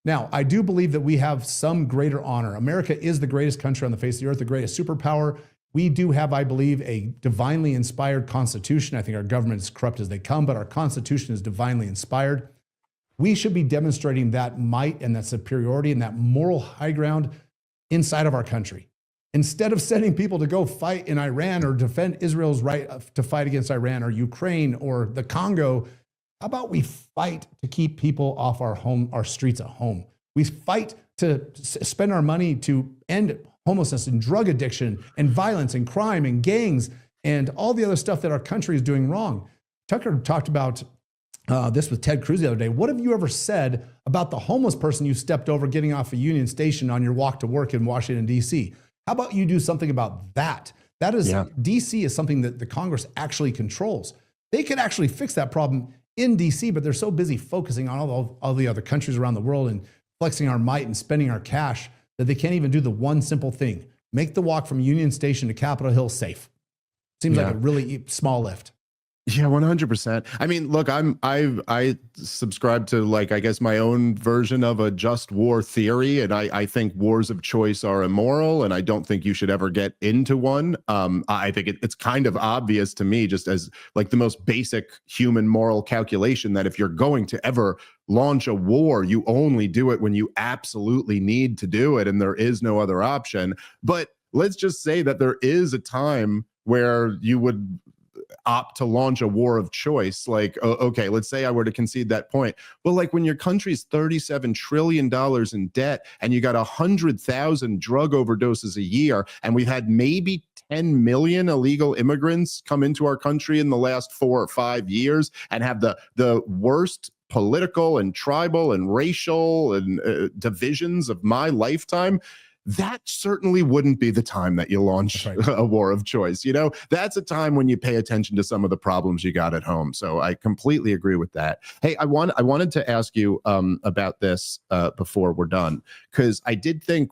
Now, I do believe that we have some greater honor. America is the greatest country on the face of the earth, the greatest superpower. We do have, I believe, a divinely inspired constitution. I think our government is corrupt as they come, but our constitution is divinely inspired. We should be demonstrating that might and that superiority and that moral high ground inside of our country. Instead of sending people to go fight in Iran or defend Israel's right to fight against Iran or Ukraine or the Congo, how about we fight to keep people off our streets at home? We fight to spend our money to end homelessness and drug addiction and violence and crime and gangs and all the other stuff that our country is doing wrong. Tucker talked about this with Ted Cruz the other day. What have you ever said about the homeless person you stepped over getting off a Union Station on your walk to work in Washington, D.C.? How about you do something about that? That is, DC is something that the Congress actually controls. They could actually fix that problem in DC, but they're so busy focusing on all the other countries around the world and flexing our might and spending our cash that they can't even do the one simple thing: make the walk from Union Station to Capitol Hill safe. Seems like a really small lift. Yeah, 100%. I mean, look, I subscribe to, like, I guess my own version of a just war theory, and I think wars of choice are immoral, and I don't think you should ever get into one. I think it's kind of obvious to me, just as like the most basic human moral calculation, that if you're going to ever launch a war, you only do it when you absolutely need to do it, and there is no other option. But let's just say that there is a time where you would opt to launch a war of choice. Like, okay, let's say I were to concede that point. Well, like when your country's $37 trillion in debt and you got 100,000 drug overdoses a year, and we've had maybe 10 million illegal immigrants come into our country in the last 4 or 5 years, and have the worst political and tribal and racial and divisions of my lifetime, that certainly wouldn't be the time that you launch a war of choice. You know, that's a time when you pay attention to some of the problems you got at home. So I completely agree with that. Hey, I wanted to ask you about this before we're done, because I did think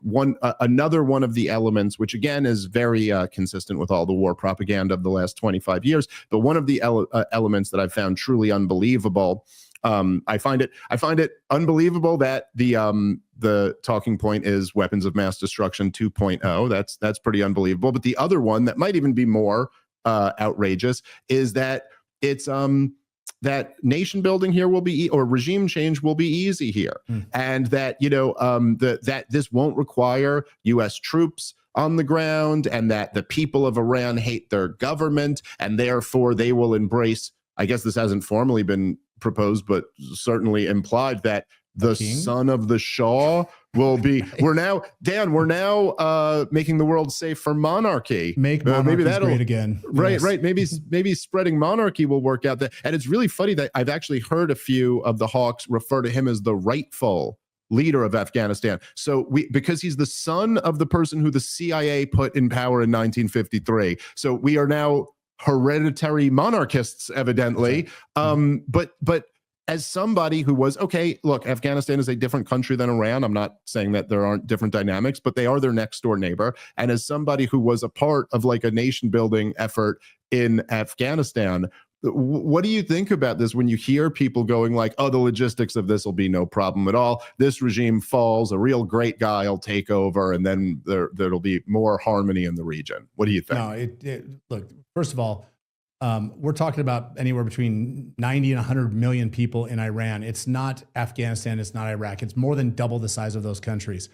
another one of the elements, which again is very consistent with all the war propaganda of the last 25 years, but one of the elements that I found truly unbelievable. I find it unbelievable that the talking point is weapons of mass destruction 2.0. That's pretty unbelievable. But the other one that might even be more outrageous is that it's that nation building here will be, or regime change will be easy here, and that that this won't require U.S. troops on the ground, and that the people of Iran hate their government, and therefore they will embrace. I guess this hasn't formally been proposed, but certainly implied, that the son of the Shah will be. We're now making the world safe for monarchy. Make monarchy great again. Right, right. Maybe spreading monarchy will work out. And it's really funny that I've actually heard a few of the hawks refer to him as the rightful leader of Afghanistan. So because he's the son of the person who the CIA put in power in 1953. So we are now hereditary monarchists, evidently. But as somebody who was, okay, look, Afghanistan is a different country than Iran. I'm not saying that there aren't different dynamics, but they are their next door neighbor. And as somebody who was a part of like a nation building effort in Afghanistan, what do you think about this when you hear people going like, oh, the logistics of this will be no problem at all. This regime falls, a real great guy will take over, and then there'll be more harmony in the region. What do you think? No, look, first of all, we're talking about anywhere between 90 and 100 million people in Iran. It's not Afghanistan. It's not Iraq. It's more than double the size of those countries.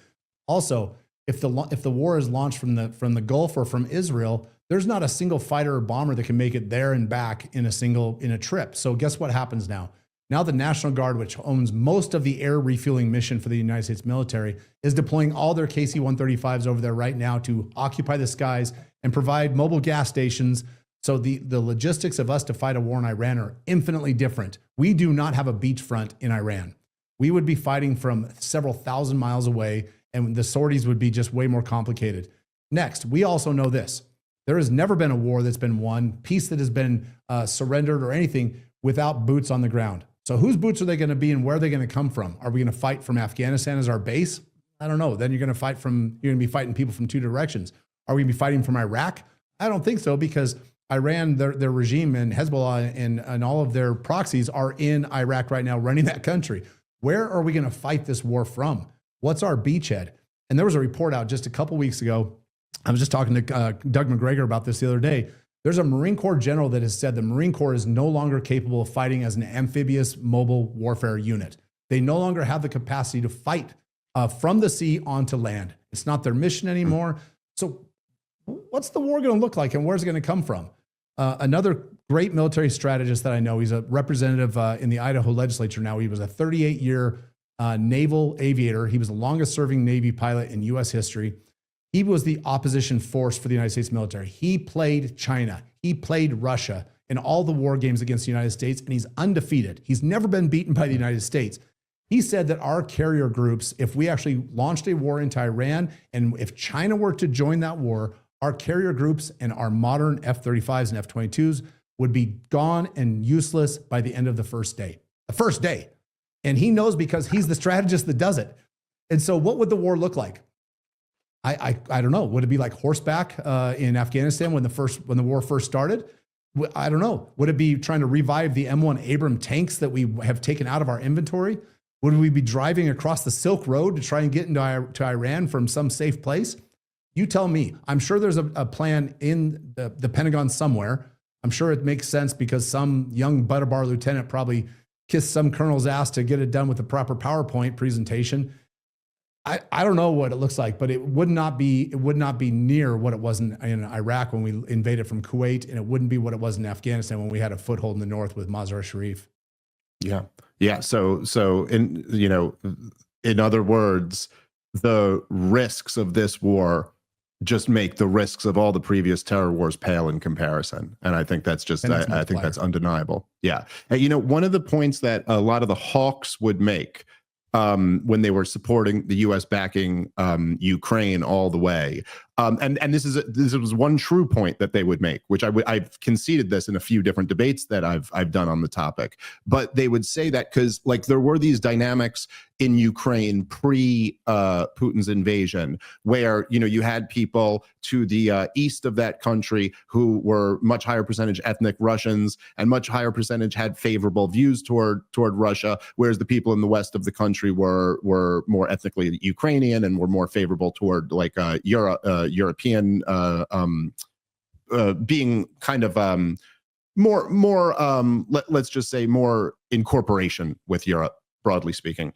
Also, if the war is launched from the Gulf or from Israel, there's not a single fighter or bomber that can make it there and back in a trip. So guess what happens now? Now the National Guard, which owns most of the air refueling mission for the United States military, is deploying all their KC-135s over there right now to occupy the skies and provide mobile gas stations. So the logistics of us to fight a war in Iran are infinitely different. We do not have a beachfront in Iran. We would be fighting from several thousand miles away, and the sorties would be just way more complicated. Next, we also know this. There has never been a war that's been won, peace that has been surrendered or anything without boots on the ground. So whose boots are they going to be, and where are they going to come from? Are we going to fight from Afghanistan as our base? I don't know. Then you're going to be fighting people from two directions. Are we going to be fighting from Iraq? I don't think so, because Iran, their regime, and Hezbollah and all of their proxies are in Iraq right now running that country. Where are we going to fight this war from? What's our beachhead? And there was a report out just a couple weeks ago. I was just talking to Doug McGregor about this the other day. There's a Marine Corps general that has said the Marine Corps is no longer capable of fighting as an amphibious mobile warfare unit. They no longer have the capacity to fight from the sea onto land. It's not their mission anymore. So what's the war going to look like, and where's it going to come from? Another great military strategist that I know, he's a representative in the Idaho legislature now. He was a 38-year naval aviator. He was the longest serving Navy pilot in U.S. history. He was the opposition force for the United States military. He played China. He played Russia in all the war games against the United States, and he's undefeated. He's never been beaten by the United States. He said that our carrier groups, if we actually launched a war into Iran, and if China were to join that war, our carrier groups and our modern F-35s and F-22s would be gone and useless by the end of the first day. The first day. And he knows because he's the strategist that does it. And so what would the war look like? I don't know. Would it be like horseback in Afghanistan when the war first started? I don't know. Would it be trying to revive the M1 Abrams tanks that we have taken out of our inventory? Would we be driving across the Silk Road to try and get to Iran from some safe place? You tell me. I'm sure there's a plan in the Pentagon somewhere. I'm sure it makes sense because some young Butterbar lieutenant probably kissed some colonel's ass to get it done with the proper PowerPoint presentation. I don't know what it looks like, but it would not be near what it was in Iraq when we invaded from Kuwait, and it wouldn't be what it was in Afghanistan when we had a foothold in the north with Mazar-e-Sharif. Yeah. Yeah. So in other words, the risks of this war just make the risks of all the previous terror wars pale in comparison. And I think that's just, I think that's undeniable. Yeah. And, one of the points that a lot of the hawks would make when they were supporting the U.S. backing Ukraine all the way. And this was one true point that they would make, which I've conceded this in a few different debates that I've done on the topic. But they would say that because there were these dynamics in Ukraine pre Putin's invasion, where you had people to the east of that country who were much higher percentage ethnic Russians and much higher percentage had favorable views toward Russia, whereas the people in the west of the country were more ethnically Ukrainian and were more favorable toward European being kind of more let's just say more incorporation with Europe, broadly speaking.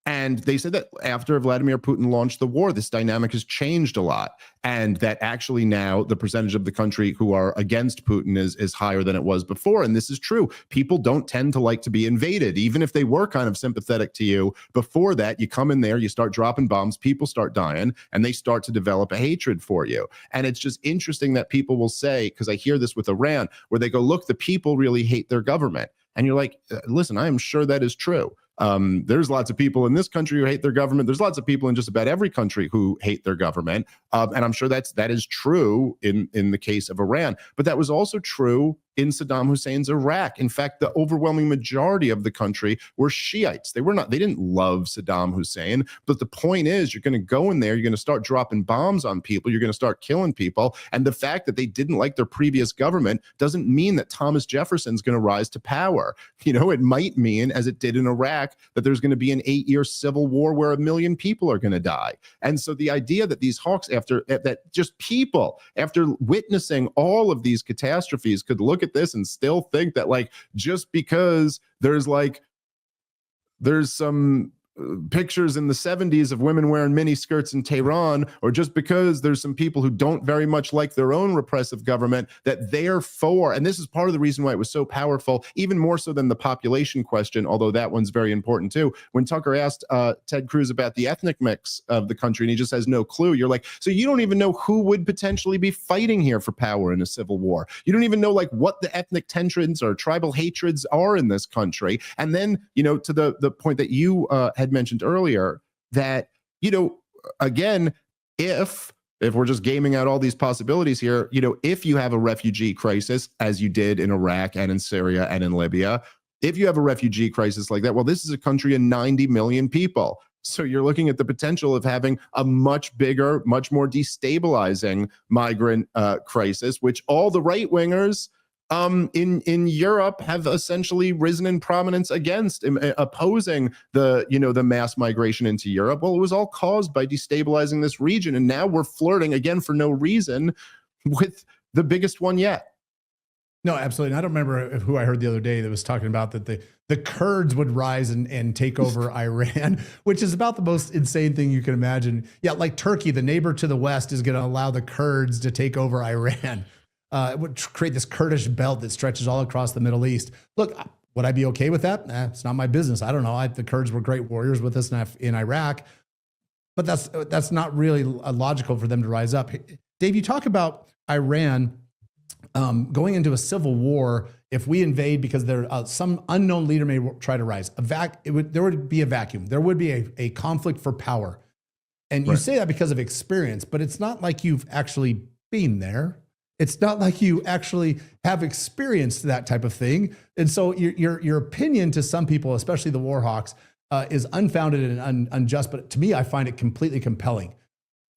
And they said that after Vladimir Putin launched the war, this dynamic has changed a lot. And that actually now the percentage of the country who are against Putin is higher than it was before. And this is true. People don't tend to like to be invaded, even if they were kind of sympathetic to you. Before that, you come in there, you start dropping bombs, people start dying, and they start to develop a hatred for you. And it's just interesting that people will say, because I hear this with Iran, where they go, look, the people really hate their government. And you're like, listen, I am sure that is true. There's lots of people in this country who hate their government. There's lots of people in just about every country who hate their government. And I'm sure that is true in the case of Iran. But that was also true in Saddam Hussein's Iraq. In fact, the overwhelming majority of the country were Shiites. They didn't love Saddam Hussein. But the point is, you're going to go in there, you're going to start dropping bombs on people, you're going to start killing people. And the fact that they didn't like their previous government doesn't mean that Thomas Jefferson's going to rise to power. It might mean, as it did in Iraq, that there's going to be an 8-year civil war where 1 million people are going to die. And so the idea that these hawks, after witnessing all of these catastrophes, could look at this and still think that just because there's some pictures in the 70s of women wearing mini skirts in Tehran, or just because there's some people who don't very much like their own repressive government, that therefore, and this is part of the reason why it was so powerful, even more so than the population question, although that one's very important too. When Tucker asked Ted Cruz about the ethnic mix of the country, and he just has no clue, you're like, so you don't even know who would potentially be fighting here for power in a civil war. You don't even know what the ethnic tensions or tribal hatreds are in this country. And then, to the point that you had mentioned earlier, that again, if we're just gaming out all these possibilities here, if you have a refugee crisis, as you did in Iraq and in Syria and in Libya, if you have a refugee crisis like that, well, this is a country of 90 million people. So you're looking at the potential of having a much bigger, much more destabilizing migrant crisis, which all the right wingers in Europe have essentially risen in prominence against, opposing the mass migration into Europe. Well, it was all caused by destabilizing this region, and now we're flirting again for no reason with the biggest one yet. No, absolutely. And I don't remember who I heard the other day that was talking about that the Kurds would rise and take over Iran, which is about the most insane thing you can imagine. Yeah, like Turkey, the neighbor to the west, is going to allow the Kurds to take over Iran. It would create this Kurdish belt that stretches all across the Middle East. Look, would I be okay with that? It's not my business. I don't know. The Kurds were great warriors with us in Iraq, but that's not really logical for them to rise up. Dave, you talk about Iran going into a civil war if we invade because some unknown leader may try to rise. There would be a vacuum. There would be a conflict for power. And you say that because of experience, but it's not like you've actually been there. It's not like you actually have experienced that type of thing. And so your opinion to some people, especially the war hawks, is unfounded and unjust. But to me, I find it completely compelling.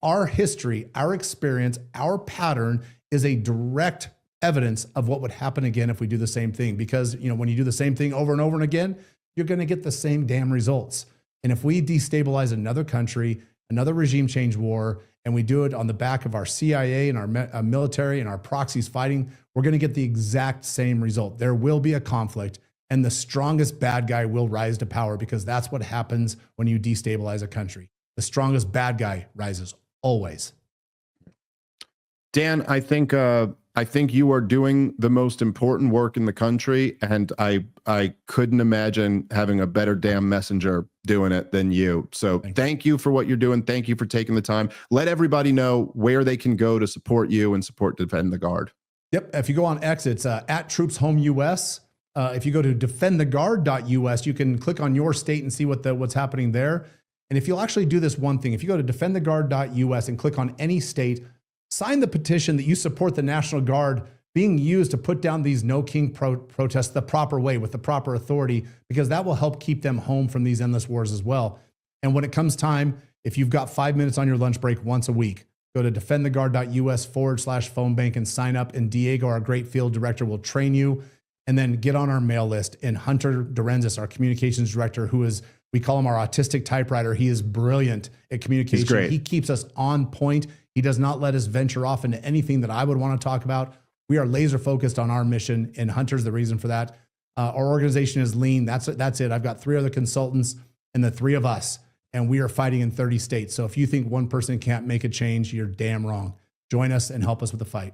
Our history, our experience, our pattern is a direct evidence of what would happen again if we do the same thing. Because, when you do the same thing over and over and again, you're going to get the same damn results. And if we destabilize another country, another regime change war, and we do it on the back of our CIA and our military and our proxies fighting, we're going to get the exact same result. There will be a conflict, and the strongest bad guy will rise to power, because that's what happens when you destabilize a country. The strongest bad guy rises always. Dan, I think you are doing the most important work in the country, and I couldn't imagine having a better damn messenger doing it than you. So thank you for what you're doing. Thank you for taking the time. Let everybody know where they can go to support you and support Defend the Guard. Yep. If you go on X, it's at Troops Home US. If you go to defendtheguard.us, you can click on your state and see what's happening there. And if you'll actually do this one thing, if you go to defendtheguard.us and click on any state, sign the petition that you support the National Guard being used to put down these No King protests the proper way, with the proper authority, because that will help keep them home from these endless wars as well. And when it comes time, if you've got 5 minutes on your lunch break once a week, go to defendtheguard.us/phone bank and sign up. And Diego, our great field director, will train you, and then get on our mail list. And Hunter Durenzis, our communications director, we call him our autistic typewriter. He is brilliant at communication. He's great. He keeps us on point. He does not let us venture off into anything that I would want to talk about. We are laser focused on our mission, and Hunter's the reason for that. Our organization is lean. That's it. I've got 3 other consultants and the 3 of us, and we are fighting in 30 states. So if you think one person can't make a change, you're damn wrong. Join us and help us with the fight.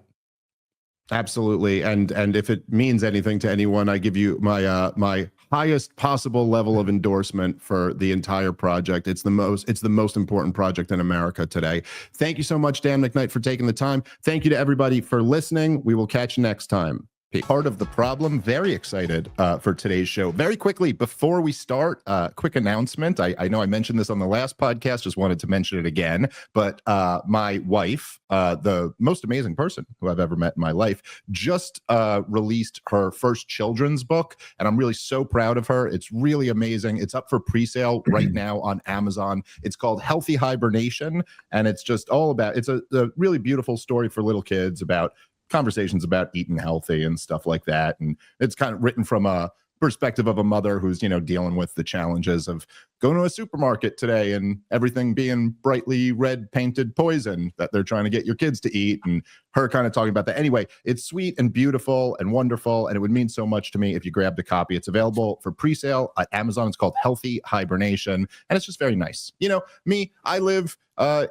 Absolutely. And if it means anything to anyone, I give you my highest possible level of endorsement for the entire project. It's the most important project in America today. Thank you so much, Dan McKnight, for taking the time. Thank you to everybody for listening. We will catch you next time. Part of the problem. Very excited for today's show. Very quickly, before we start, quick announcement. I know I mentioned this on the last podcast, just wanted to mention it again. But my wife, the most amazing person who I've ever met in my life, just released her first children's book. And I'm really so proud of her. It's really amazing. It's up for pre-sale right now on Amazon. It's called Healthy Hibernation. And it's just all about, it's a really beautiful story for little kids about conversations about eating healthy and stuff like that. And it's kind of written from a perspective of a mother who's, dealing with the challenges of going to a supermarket today and everything being brightly red painted poison that they're trying to get your kids to eat, and her kind of talking about that. Anyway, it's sweet and beautiful and wonderful, and it would mean so much to me if you grabbed a copy. It's available for pre-sale at Amazon. It's called Healthy Hibernation, and it's just very nice. Me, I live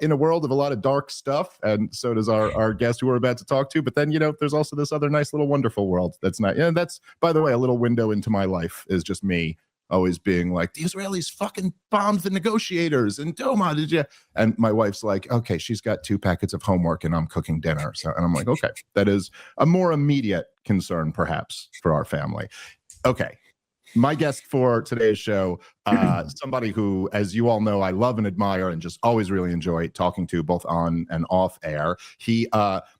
in a world of a lot of dark stuff, and so does our guest who we're about to talk to. But then, there's also this other nice little wonderful world that's not. And that's, by the way, a little window into my life is just me always being like, the Israelis fucking bombed the negotiators, and Doma, did you? And my wife's like, okay, she's got 2 packets of homework and I'm cooking dinner. So, and I'm like, okay, that is a more immediate concern perhaps for our family. Okay. My guest for today's show, somebody who, as you all know, I love and admire and just always really enjoy talking to, both on and off air. He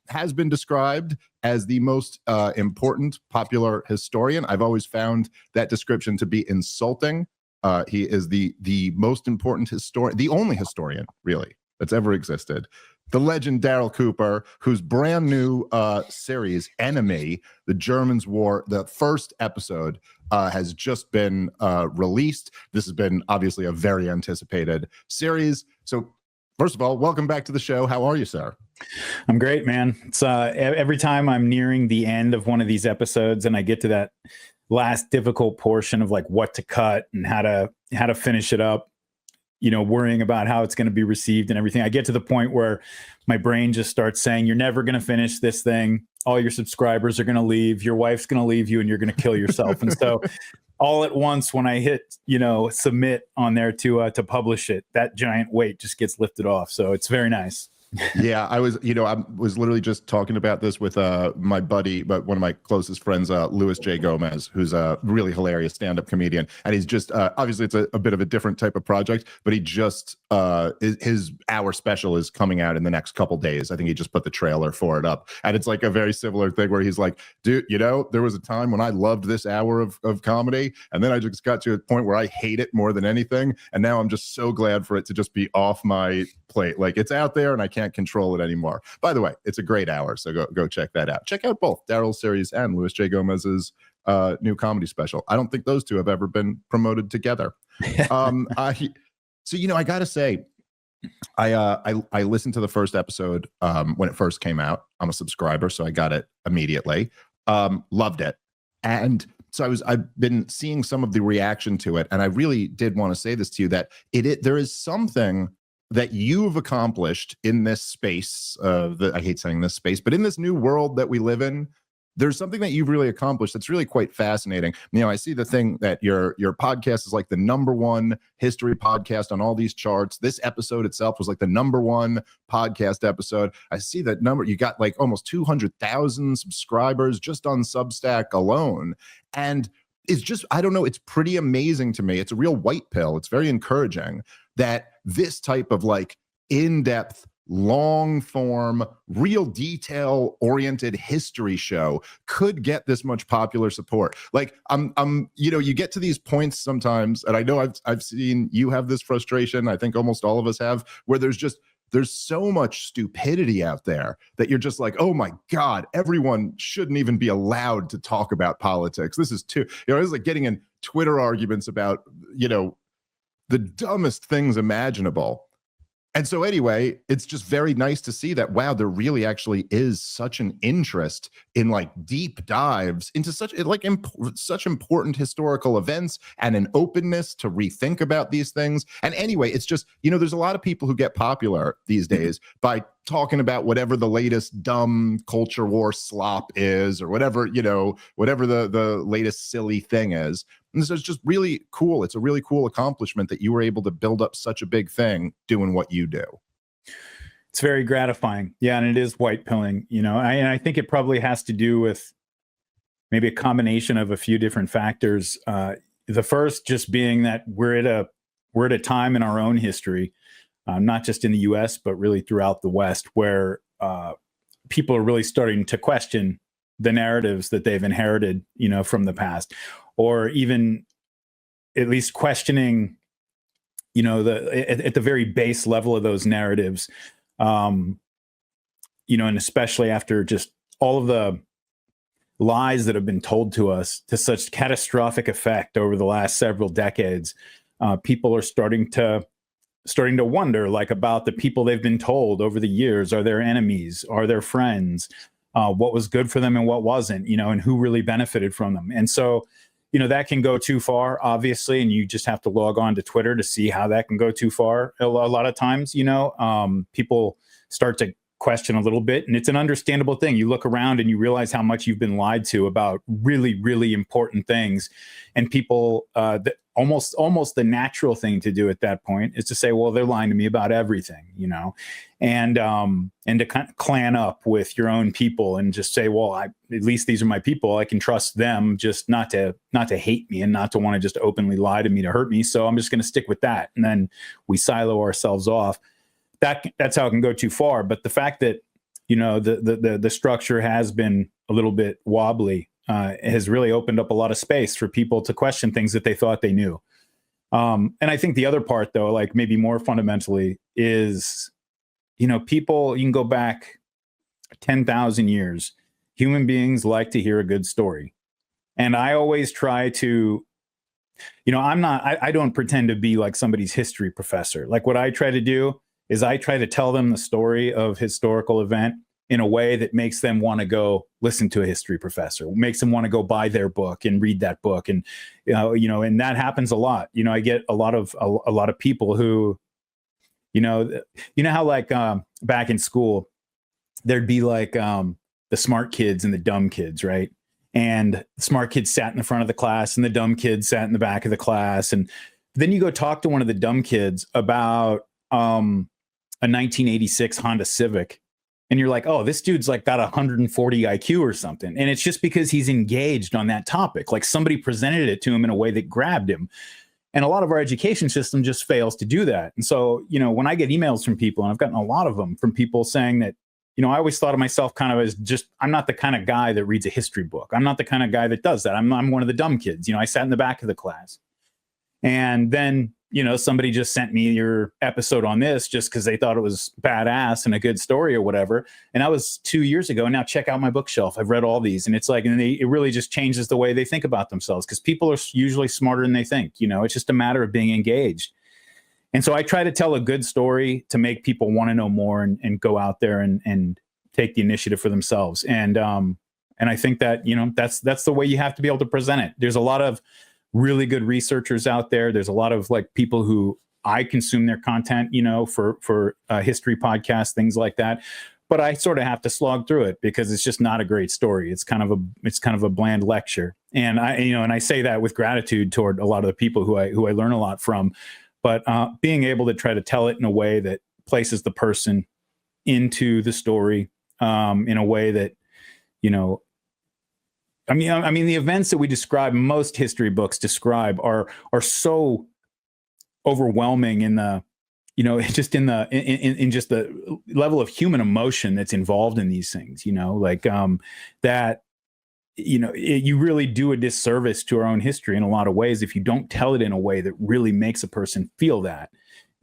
has been described as the most important popular historian. I've always found that description to be insulting. He is the most important historian, the only historian, really, that's ever existed. The legend Daryl Cooper, whose brand new series, Enemy, the Germans' War, the first episode has just been released. This has been obviously a very anticipated series. So first of all, welcome back to the show. How are you, sir? I'm great, man. It's every time I'm nearing the end of one of these episodes and I get to that last difficult portion of like what to cut and how to finish it up, worrying about how it's going to be received and everything. I get to the point where my brain just starts saying, you're never going to finish this thing. All your subscribers are going to leave. Your wife's going to leave you and you're going to kill yourself. And so all at once, when I hit, submit on there to publish it, that giant weight just gets lifted off. So it's very nice. Yeah, I was, I was literally just talking about this with my buddy, but one of my closest friends, Louis J. Gomez, who's a really hilarious stand-up comedian, and he's just obviously it's a bit of a different type of project, but he just his hour special is coming out in the next couple days. I think he just put the trailer for it up, and it's like a very similar thing where he's like, dude, there was a time when I loved this hour of comedy, and then I just got to a point where I hate it more than anything, and now I'm just so glad for it to just be off my plate. Like, it's out there and I can't control it anymore. By the way, it's a great hour, so go check that out. Check out both Daryl's series and Louis J. Gomez's new comedy special. I don't think those two have ever been promoted together. So I gotta say, I listened to the first episode when it first came out. I'm a subscriber, so I got it immediately. Loved it, and so I've been seeing some of the reaction to it, and I really did want to say this to you, that there is something that you've accomplished in this space. I hate saying this space, but in this new world that we live in, there's something that you've really accomplished that's really quite fascinating. I see the thing that your podcast is like the #1 history podcast on all these charts. This episode itself was like the #1 podcast episode. I see that number. You got like almost 200,000 subscribers just on Substack alone. And it's just, I don't know, it's pretty amazing to me. It's a real white pill. It's very encouraging that this type of like in-depth, long form, real detail oriented history show could get this much popular support. Like, you get to these points sometimes, and I know I've seen you have this frustration. I think almost all of us have, where there's so much stupidity out there that you're just like, oh my God, everyone shouldn't even be allowed to talk about politics. This is too, it's like getting in Twitter arguments about, the dumbest things imaginable. And so anyway, it's just very nice to see that, wow, there really actually is such an interest in like deep dives into such important historical events, and an openness to rethink about these things. And anyway, it's just, there's a lot of people who get popular these days by talking about whatever the latest dumb culture war slop is, or whatever, whatever the latest silly thing is. And so it's just really cool. It's a really cool accomplishment that you were able to build up such a big thing doing what you do. It's very gratifying. Yeah. And it is white pilling, and I think it probably has to do with maybe a combination of a few different factors. The first just being that we're at a time in our own history, not just in the US, but really throughout the West, where people are really starting to question the narratives that they've inherited, from the past, or even at least questioning, at the very base level of those narratives, and especially after just all of the lies that have been told to us to such catastrophic effect over the last several decades. People are starting to wonder, like, about the people they've been told over the years. Are their enemies? Are their friends? What was good for them and what wasn't, and who really benefited from them. And so, that can go too far, obviously, and you just have to log on to Twitter to see how that can go too far. A lot of times, people start to question a little bit, and it's an understandable thing. You look around and you realize how much you've been lied to about really, really important things, and people, almost the natural thing to do at that point is to say, well, they're lying to me about everything, and to kind of clan up with your own people and just say, well, at least these are my people. I can trust them just not to hate me and not to want to just openly lie to me to hurt me. So I'm just going to stick with that. And then we silo ourselves off. That's how it can go too far. But the fact that, the structure has been a little bit wobbly, has really opened up a lot of space for people to question things that they thought they knew. And I think the other part, though, like maybe more fundamentally, is, people, you can go back 10,000 years. Human beings like to hear a good story. And I always try to, I don't pretend to be like somebody's history professor. Like, what I try to do is I try to tell them the story of historical event in a way that makes them want to go listen to a history professor, makes them want to go buy their book and read that book. And, and that happens a lot. I get a lot of people who, how like back in school, there'd be like the smart kids and the dumb kids, right? And the smart kids sat in the front of the class and the dumb kids sat in the back of the class. And then you go talk to one of the dumb kids about a 1986 Honda Civic, and you're like, oh, this dude's like got 140 IQ or something. And it's just because he's engaged on that topic. Like somebody presented it to him in a way that grabbed him. And a lot of our education system just fails to do that. And so, when I get emails from people, and I've gotten a lot of them from people saying that, I always thought of myself kind of as just, I'm not the kind of guy that reads a history book. I'm not the kind of guy that does that. I'm one of the dumb kids. I sat in the back of the class. And then, somebody just sent me your episode on this just because they thought it was badass and a good story or whatever. And that was 2 years ago. And now check out my bookshelf. I've read all these. And it's like, it really just changes the way they think about themselves, because people are usually smarter than they think. It's just a matter of being engaged. And so I try to tell a good story to make people want to know more and go out there and take the initiative for themselves. And I think that, that's the way you have to be able to present it. There's a lot of really good researchers out there. There's a lot of like people who I consume their content, for history podcasts, things like that. But I sort of have to slog through it because it's just not a great story. It's kind of a bland lecture. And I say that with gratitude toward a lot of the people who I learn a lot from. But being able to try to tell it in a way that places the person into the story, in a way that, I mean, the events that we describe, most history books describe, are so overwhelming in the, just in just the level of human emotion that's involved in these things, that, you really do a disservice to our own history in a lot of ways if you don't tell it in a way that really makes a person feel that.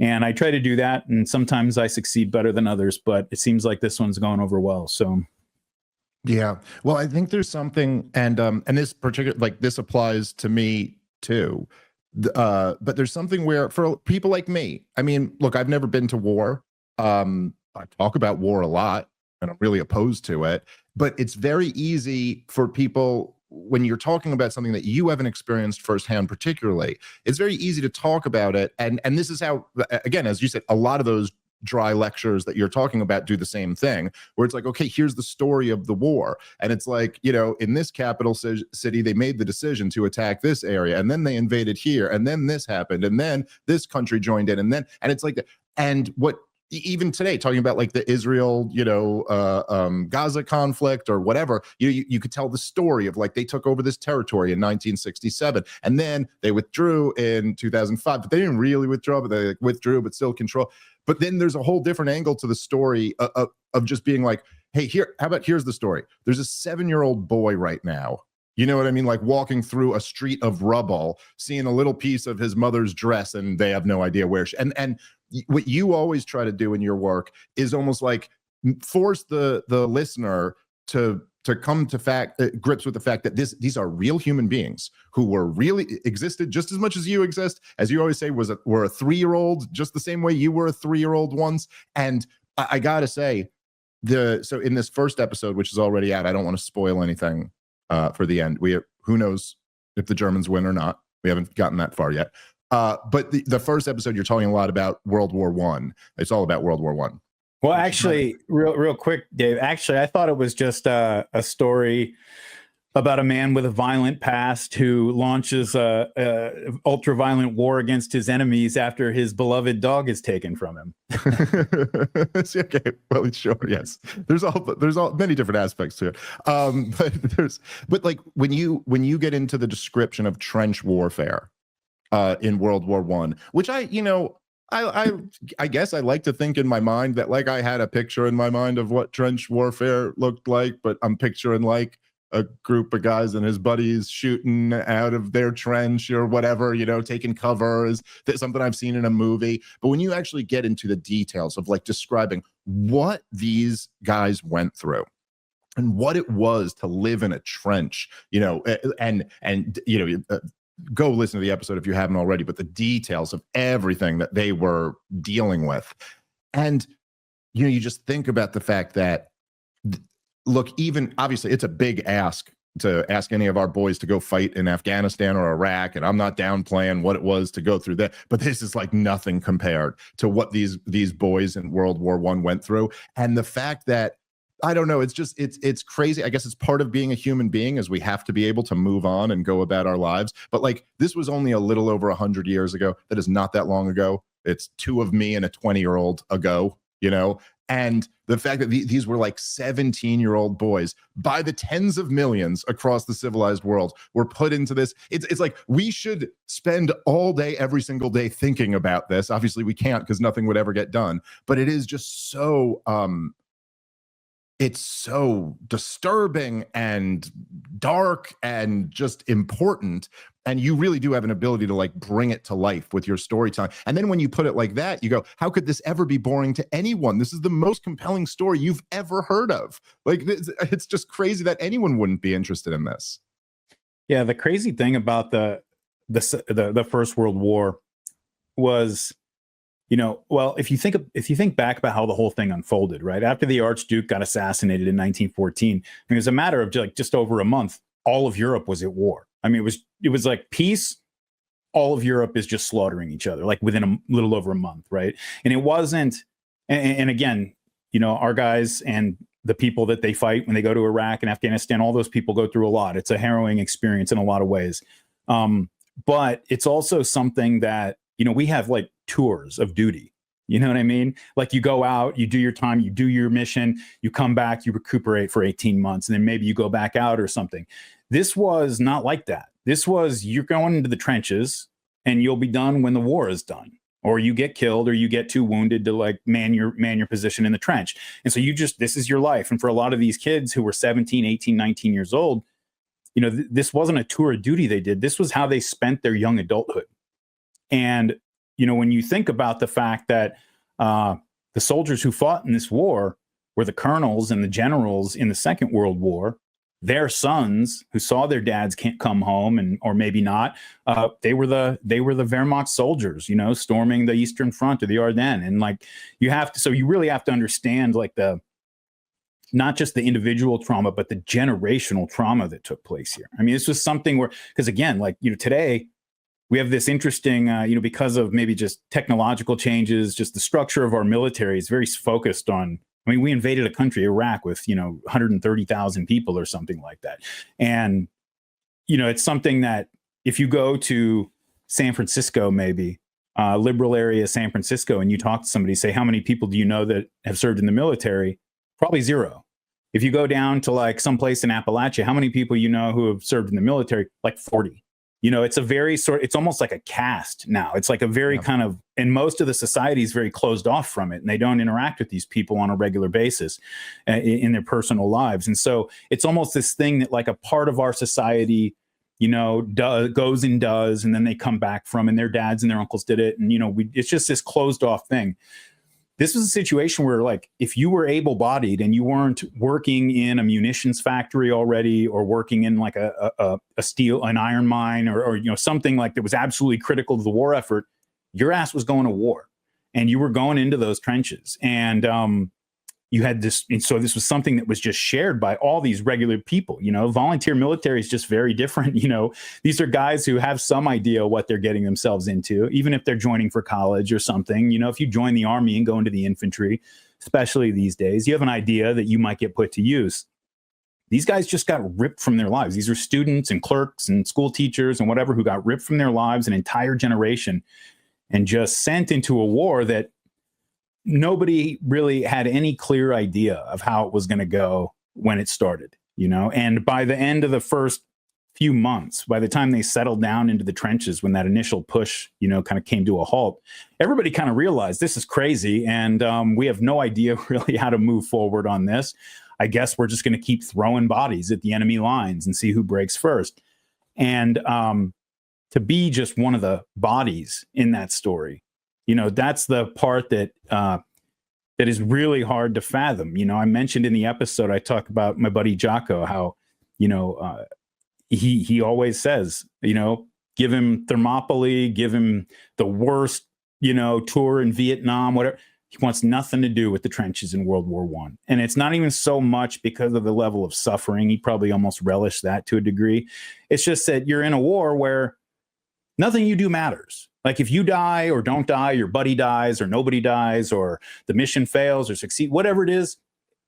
And I try to do that, and sometimes I succeed better than others, but it seems like this one's going over well. So. Yeah. Well, I think there's something, and this particular, like, this applies to me too. But there's something where for people like me, I mean, look, I've never been to war. I talk about war a lot and I'm really opposed to it, but it's very easy for people when you're talking about something that you haven't experienced firsthand, particularly, it's very easy to talk about it. And this is how, again, as you said, a lot of those dry lectures that you're talking about do the same thing, where it's like, okay, here's the story of the war. And it's like, in this capital city, they made the decision to attack this area, and then they invaded here, and then this happened, and then this country joined in, and it's like, and what, even today, talking about like the Israel, Gaza conflict or whatever, you could tell the story of like they took over this territory in 1967, and then they withdrew in 2005, but they didn't really withdraw, but they withdrew, but still control. But then there's a whole different angle to the story of just being like, hey, here's the story. There's a 7-year-old boy right now. You know what I mean? Like walking through a street of rubble, seeing a little piece of his mother's dress, and they have no idea where and what you always try to do in your work is almost like force the listener to come to grips with the fact that these are real human beings who were really existed just as much as you exist. As you always say, were a 3-year-old just the same way you were a 3-year-old once. And I gotta say, so in this first episode, which is already out, I don't want to spoil anything for the end. Who knows if the Germans win or not? We haven't gotten that far yet. But the first episode, you're talking a lot about World War I. It's all about World War I. Well, actually, real quick, Dave, actually, I thought it was just a story about a man with a violent past who launches a ultra-violent war against his enemies after his beloved dog is taken from him. Okay, well, sure, yes. There's all many different aspects to it. But like when you get into the description of trench warfare in World War I, which I guess I like to think in my mind that like I had a picture in my mind of what trench warfare looked like, but I'm picturing like a group of guys and his buddies shooting out of their trench or whatever, taking cover is something I've seen in a movie. But when you actually get into the details of like describing what these guys went through and what it was to live in a trench, go listen to the episode if you haven't already, but the details of everything that they were dealing with. And, you just think about the fact that, look, even obviously it's a big ask to ask any of our boys to go fight in Afghanistan or Iraq. And I'm not downplaying what it was to go through that, but this is like nothing compared to what these boys in World War I went through. And the fact that, I don't know, it's crazy. I guess it's part of being a human being, is we have to be able to move on and go about our lives. But like, this was only a little over 100 years ago. That is not that long ago. It's two of me and a 20-year-old ago. you know? And the fact that these were like 17-year-old boys by the tens of millions across the civilized world were put into this. It's like we should spend all day, every single day thinking about this. Obviously we can't because nothing would ever get done, but it is just so, it's so disturbing and dark and just important. And you really do have an ability to like bring it to life with your storytelling. And then when you put it like that, you go, how could this ever be boring to anyone? This is the most compelling story you've ever heard of. Like, it's just crazy that anyone wouldn't be interested in this. Yeah, the crazy thing about the First World War was, you know, well, if you think back about how the whole thing unfolded, right after the Archduke got assassinated in 1914, it was a matter of just over a month, all of Europe was at war. I mean, it was like peace. All of Europe is just slaughtering each other, like within a little over a month, right? And it wasn't. And again, you know, our guys and the people that they fight when they go to Iraq and Afghanistan, all those people go through a lot. It's a harrowing experience in a lot of ways. But it's also something that, you know, we have like tours of duty. You know what I mean? Like you go out, you do your time, you do your mission, you come back, you recuperate for 18 months, and then maybe you go back out or something. This was not like that. This was, you're going into the trenches and you'll be done when the war is done, or you get killed or you get too wounded to like man your position in the trench. And so this is your life. And for a lot of these kids who were 17, 18, 19 years old, you know, this wasn't a tour of duty they did. This was how they spent their young adulthood. And, you know, when you think about the fact that the soldiers who fought in this war were the colonels and the generals in the Second World War, their sons who saw their dads can't come home, or maybe not, they were the Wehrmacht soldiers, you know, storming the Eastern Front or the Ardennes. And like you really have to understand like not just the individual trauma, but the generational trauma that took place here. I mean, this was something where, because again, like, you know, today we have this interesting, you know, because of maybe just technological changes, just the structure of our military is very focused on, I mean, we invaded a country, Iraq, with, you know, 130,000 people or something like that. And, you know, it's something that if you go to San Francisco, maybe liberal area, San Francisco, and you talk to somebody, say, how many people do you know that have served in the military? Probably zero. If you go down to like someplace in Appalachia, how many people you know who have served in the military? Like 40. You know, it's a very it's almost like a caste now. It's like a very kind of, and most of the society is very closed off from it, and they don't interact with these people on a regular basis in their personal lives. And so it's almost this thing that like a part of our society, you know, goes and does, and then they come back from, and their dads and their uncles did it. And, you know, it's just this closed off thing. This was a situation where, like, if you were able-bodied and you weren't working in a munitions factory already, or working in like an iron mine, or you know, something like that was absolutely critical to the war effort, your ass was going to war, and you were going into those trenches. And you had this, and so this was something that was just shared by all these regular people. You know, volunteer military is just very different. You know, these are guys who have some idea what they're getting themselves into, even if they're joining for college or something. You know, if you join the army and go into the infantry, especially these days, you have an idea that you might get put to use. These guys just got ripped from their lives. These are students and clerks and school teachers and whatever who got ripped from their lives, an entire generation, and just sent into a war that nobody really had any clear idea of how it was going to go when it started, you know. And by the end of the first few months, by the time they settled down into the trenches, when that initial push, you know, kind of came to a halt, everybody kind of realized this is crazy, and we have no idea really how to move forward on this. I guess we're just going to keep throwing bodies at the enemy lines and see who breaks first. And to be just one of the bodies in that story, you know, that's the part that that is really hard to fathom. You know, I mentioned in the episode, I talk about my buddy Jocko, how, you know, he always says, you know, give him Thermopylae, give him the worst, you know, tour in Vietnam, whatever. He wants nothing to do with the trenches in World War I. And it's not even so much because of the level of suffering. He probably almost relished that to a degree. It's just that you're in a war where nothing you do matters. Like if you die or don't die, your buddy dies or nobody dies, or the mission fails or succeed, whatever it is,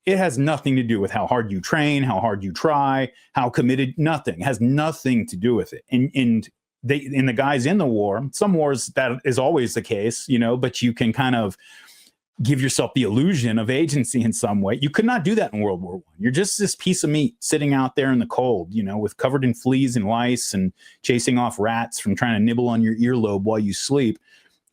it has nothing to do with how hard you train, how hard you try, how committed, nothing. It has nothing to do with it. And the guys in the war, some wars that is always the case, you know, but you can kind of give yourself the illusion of agency in some way. You could not do that in World War I. You're just this piece of meat sitting out there in the cold, with covered in fleas and lice and chasing off rats from trying to nibble on your earlobe while you sleep.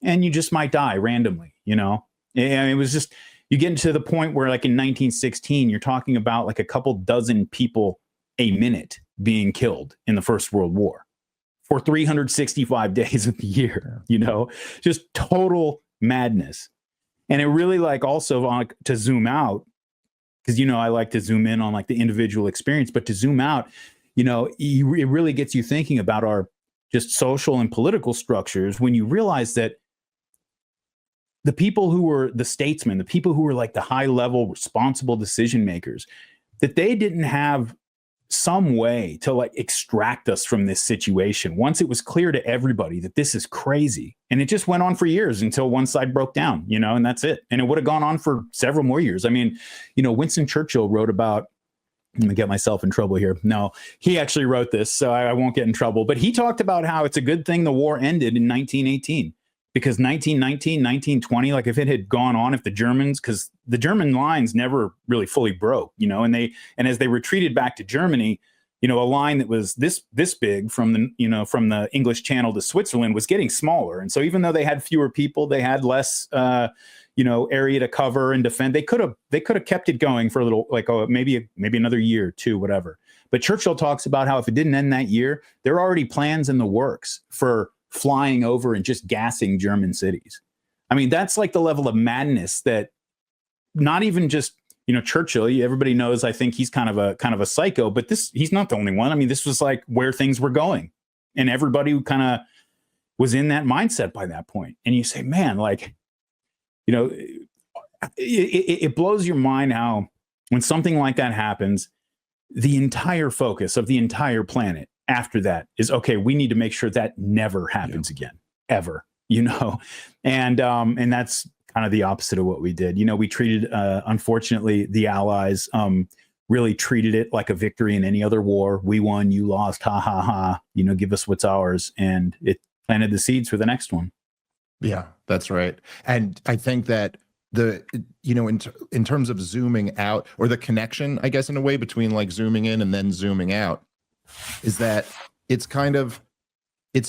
And you just might die randomly, And it was just, you get into the point where like in 1916, you're talking about like a couple dozen people a minute being killed in the First World War for 365 days of the year, just total madness. And it really like also to zoom out, because, I like to zoom in on like the individual experience, but to zoom out, it really gets you thinking about our just social and political structures when you realize that the people who were the statesmen, the people who were like the high level responsible decision makers, that they didn't have some way to like extract us from this situation once it was clear to everybody that this is crazy. And it just went on for years until one side broke down, and that's it. And it would have gone on for several more years. I mean, Winston Churchill wrote about, I'm gonna get myself in trouble here. No, he actually wrote this, so I won't get in trouble. But he talked about how it's a good thing the war ended in 1918. Because 1919, 1920, like if it had gone on, if the Germans, because the German lines never really fully broke, and as they retreated back to Germany, a line that was this big from the English Channel to Switzerland was getting smaller. And so even though they had fewer people, they had less, area to cover and defend. They could have kept it going for a little, like maybe another year or two, whatever. But Churchill talks about how if it didn't end that year, there are already plans in the works for flying over and just gassing German cities. I mean, that's like the level of madness that not even just, Churchill, everybody knows, I think he's kind of a psycho, but he's not the only one. I mean, this was like where things were going, and everybody kind of was in that mindset by that point. And you say, man, like, it blows your mind how when something like that happens, the entire focus of the entire planet after that is, okay, we need to make sure that never happens again, ever, and that's kind of the opposite of what we did. We treated, unfortunately, the Allies really treated it like a victory in any other war. We won, you lost, ha, ha, ha, give us what's ours. And it planted the seeds for the next one. Yeah, that's right. And I think that in terms of zooming out, or the connection, I guess, in a way between like zooming in and then zooming out, is that it's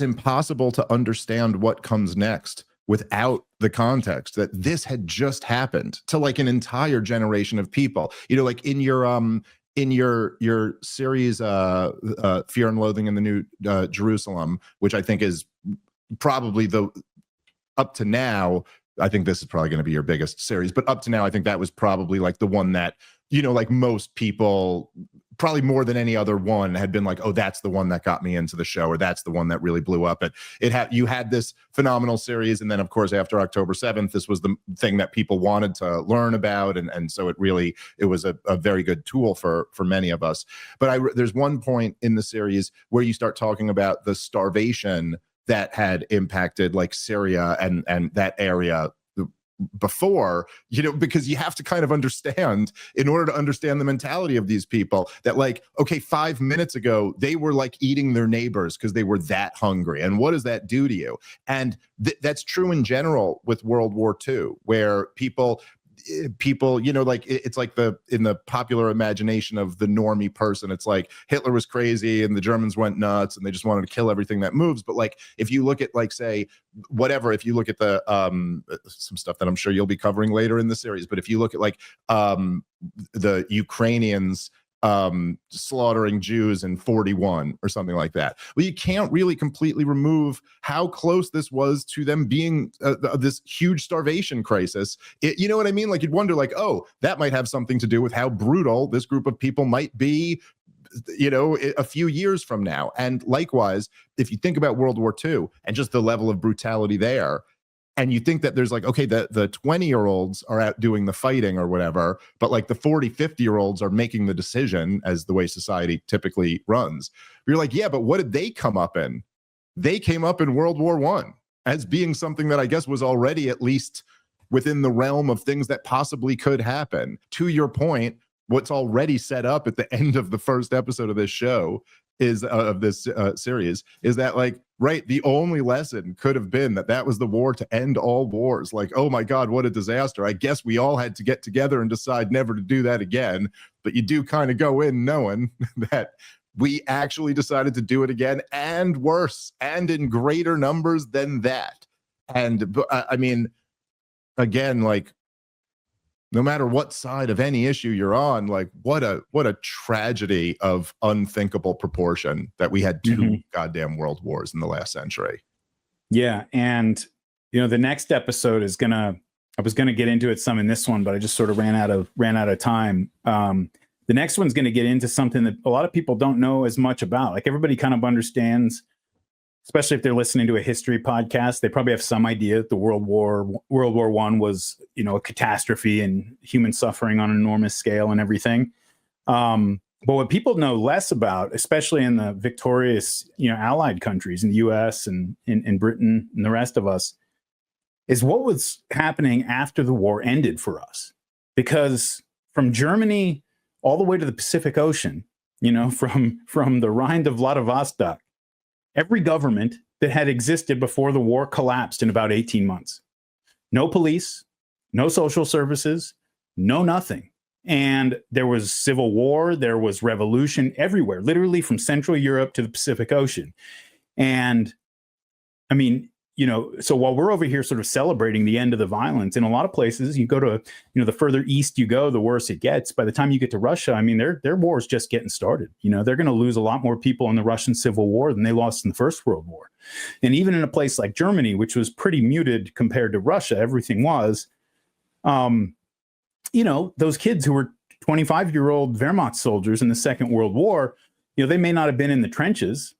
impossible to understand what comes next without the context that this had just happened to like an entire generation of people. Like in your series, Fear and Loathing in the New Jerusalem, which I think is probably up to now, I think this is probably going to be your biggest series, but up to now, I think that was probably like the one that, like most people, probably more than any other one, had been like, oh, that's the one that got me into the show, or that's the one that really blew up. You had this phenomenal series, and then of course after October 7th, this was the thing that people wanted to learn about, and so it was a very good tool for many of us. But there's one point in the series where you start talking about the starvation that had impacted like Syria and that area before, because you have to kind of understand, in order to understand the mentality of these people, that like, okay, 5 minutes ago, they were like eating their neighbors because they were that hungry. And what does that do to you? And that's true in general with World War II, where people, like it's like in the popular imagination of the normie person, it's like Hitler was crazy and the Germans went nuts and they just wanted to kill everything that moves. But like, if you look at like, say, whatever, if you look at the some stuff that I'm sure you'll be covering later in the series, but if you look at like the Ukrainians slaughtering Jews in 41 or something like that. Well, you can't really completely remove how close this was to them being this huge starvation crisis. You know what I mean? Like you'd wonder like, oh, that might have something to do with how brutal this group of people might be, a few years from now. And likewise, if you think about World War II and just the level of brutality there, and you think that there's like, okay, the 20-year-olds are out doing the fighting or whatever, but like the 40, 50-year-olds are making the decision as the way society typically runs. You're like, yeah, but what did they come up in? They came up in World War I as being something that I guess was already at least within the realm of things that possibly could happen. To your point, what's already set up at the end of the first episode of this show is of this series is that, like, right, the only lesson could have been that was the war to end all wars. Like, oh my God, what a disaster. I guess we all had to get together and decide never to do that again. But you do kind of go in knowing that we actually decided to do it again, and worse, and in greater numbers than that. And I mean, again, like, no matter what side of any issue you're on, like, what a tragedy of unthinkable proportion that we had two goddamn world wars in the last century. Yeah. And, the next episode is I was gonna get into it some in this one, but I just sort of ran out of time. The next one's going to get into something that a lot of people don't know as much about. Like, everybody kind of understands, especially if they're listening to a history podcast, they probably have some idea that the World War I was, a catastrophe and human suffering on an enormous scale and everything. But what people know less about, especially in the victorious, allied countries, in the US and in Britain and the rest of us, is what was happening after the war ended for us. Because from Germany all the way to the Pacific Ocean, from the Rhine to Vladivostok, every government that had existed before the war collapsed in about 18 months. No police, no social services, no nothing. And there was civil war, there was revolution everywhere, literally from Central Europe to the Pacific Ocean. And I mean, so while we're over here sort of celebrating the end of the violence, in a lot of places, you go to, the further east you go, the worse it gets. By the time you get to Russia, I mean, their war is just getting started. They're going to lose a lot more people in the Russian Civil War than they lost in the First World War. And even in a place like Germany, which was pretty muted compared to Russia, everything was, those kids who were 25-year-old Wehrmacht soldiers in the Second World War, they may not have been in the trenches.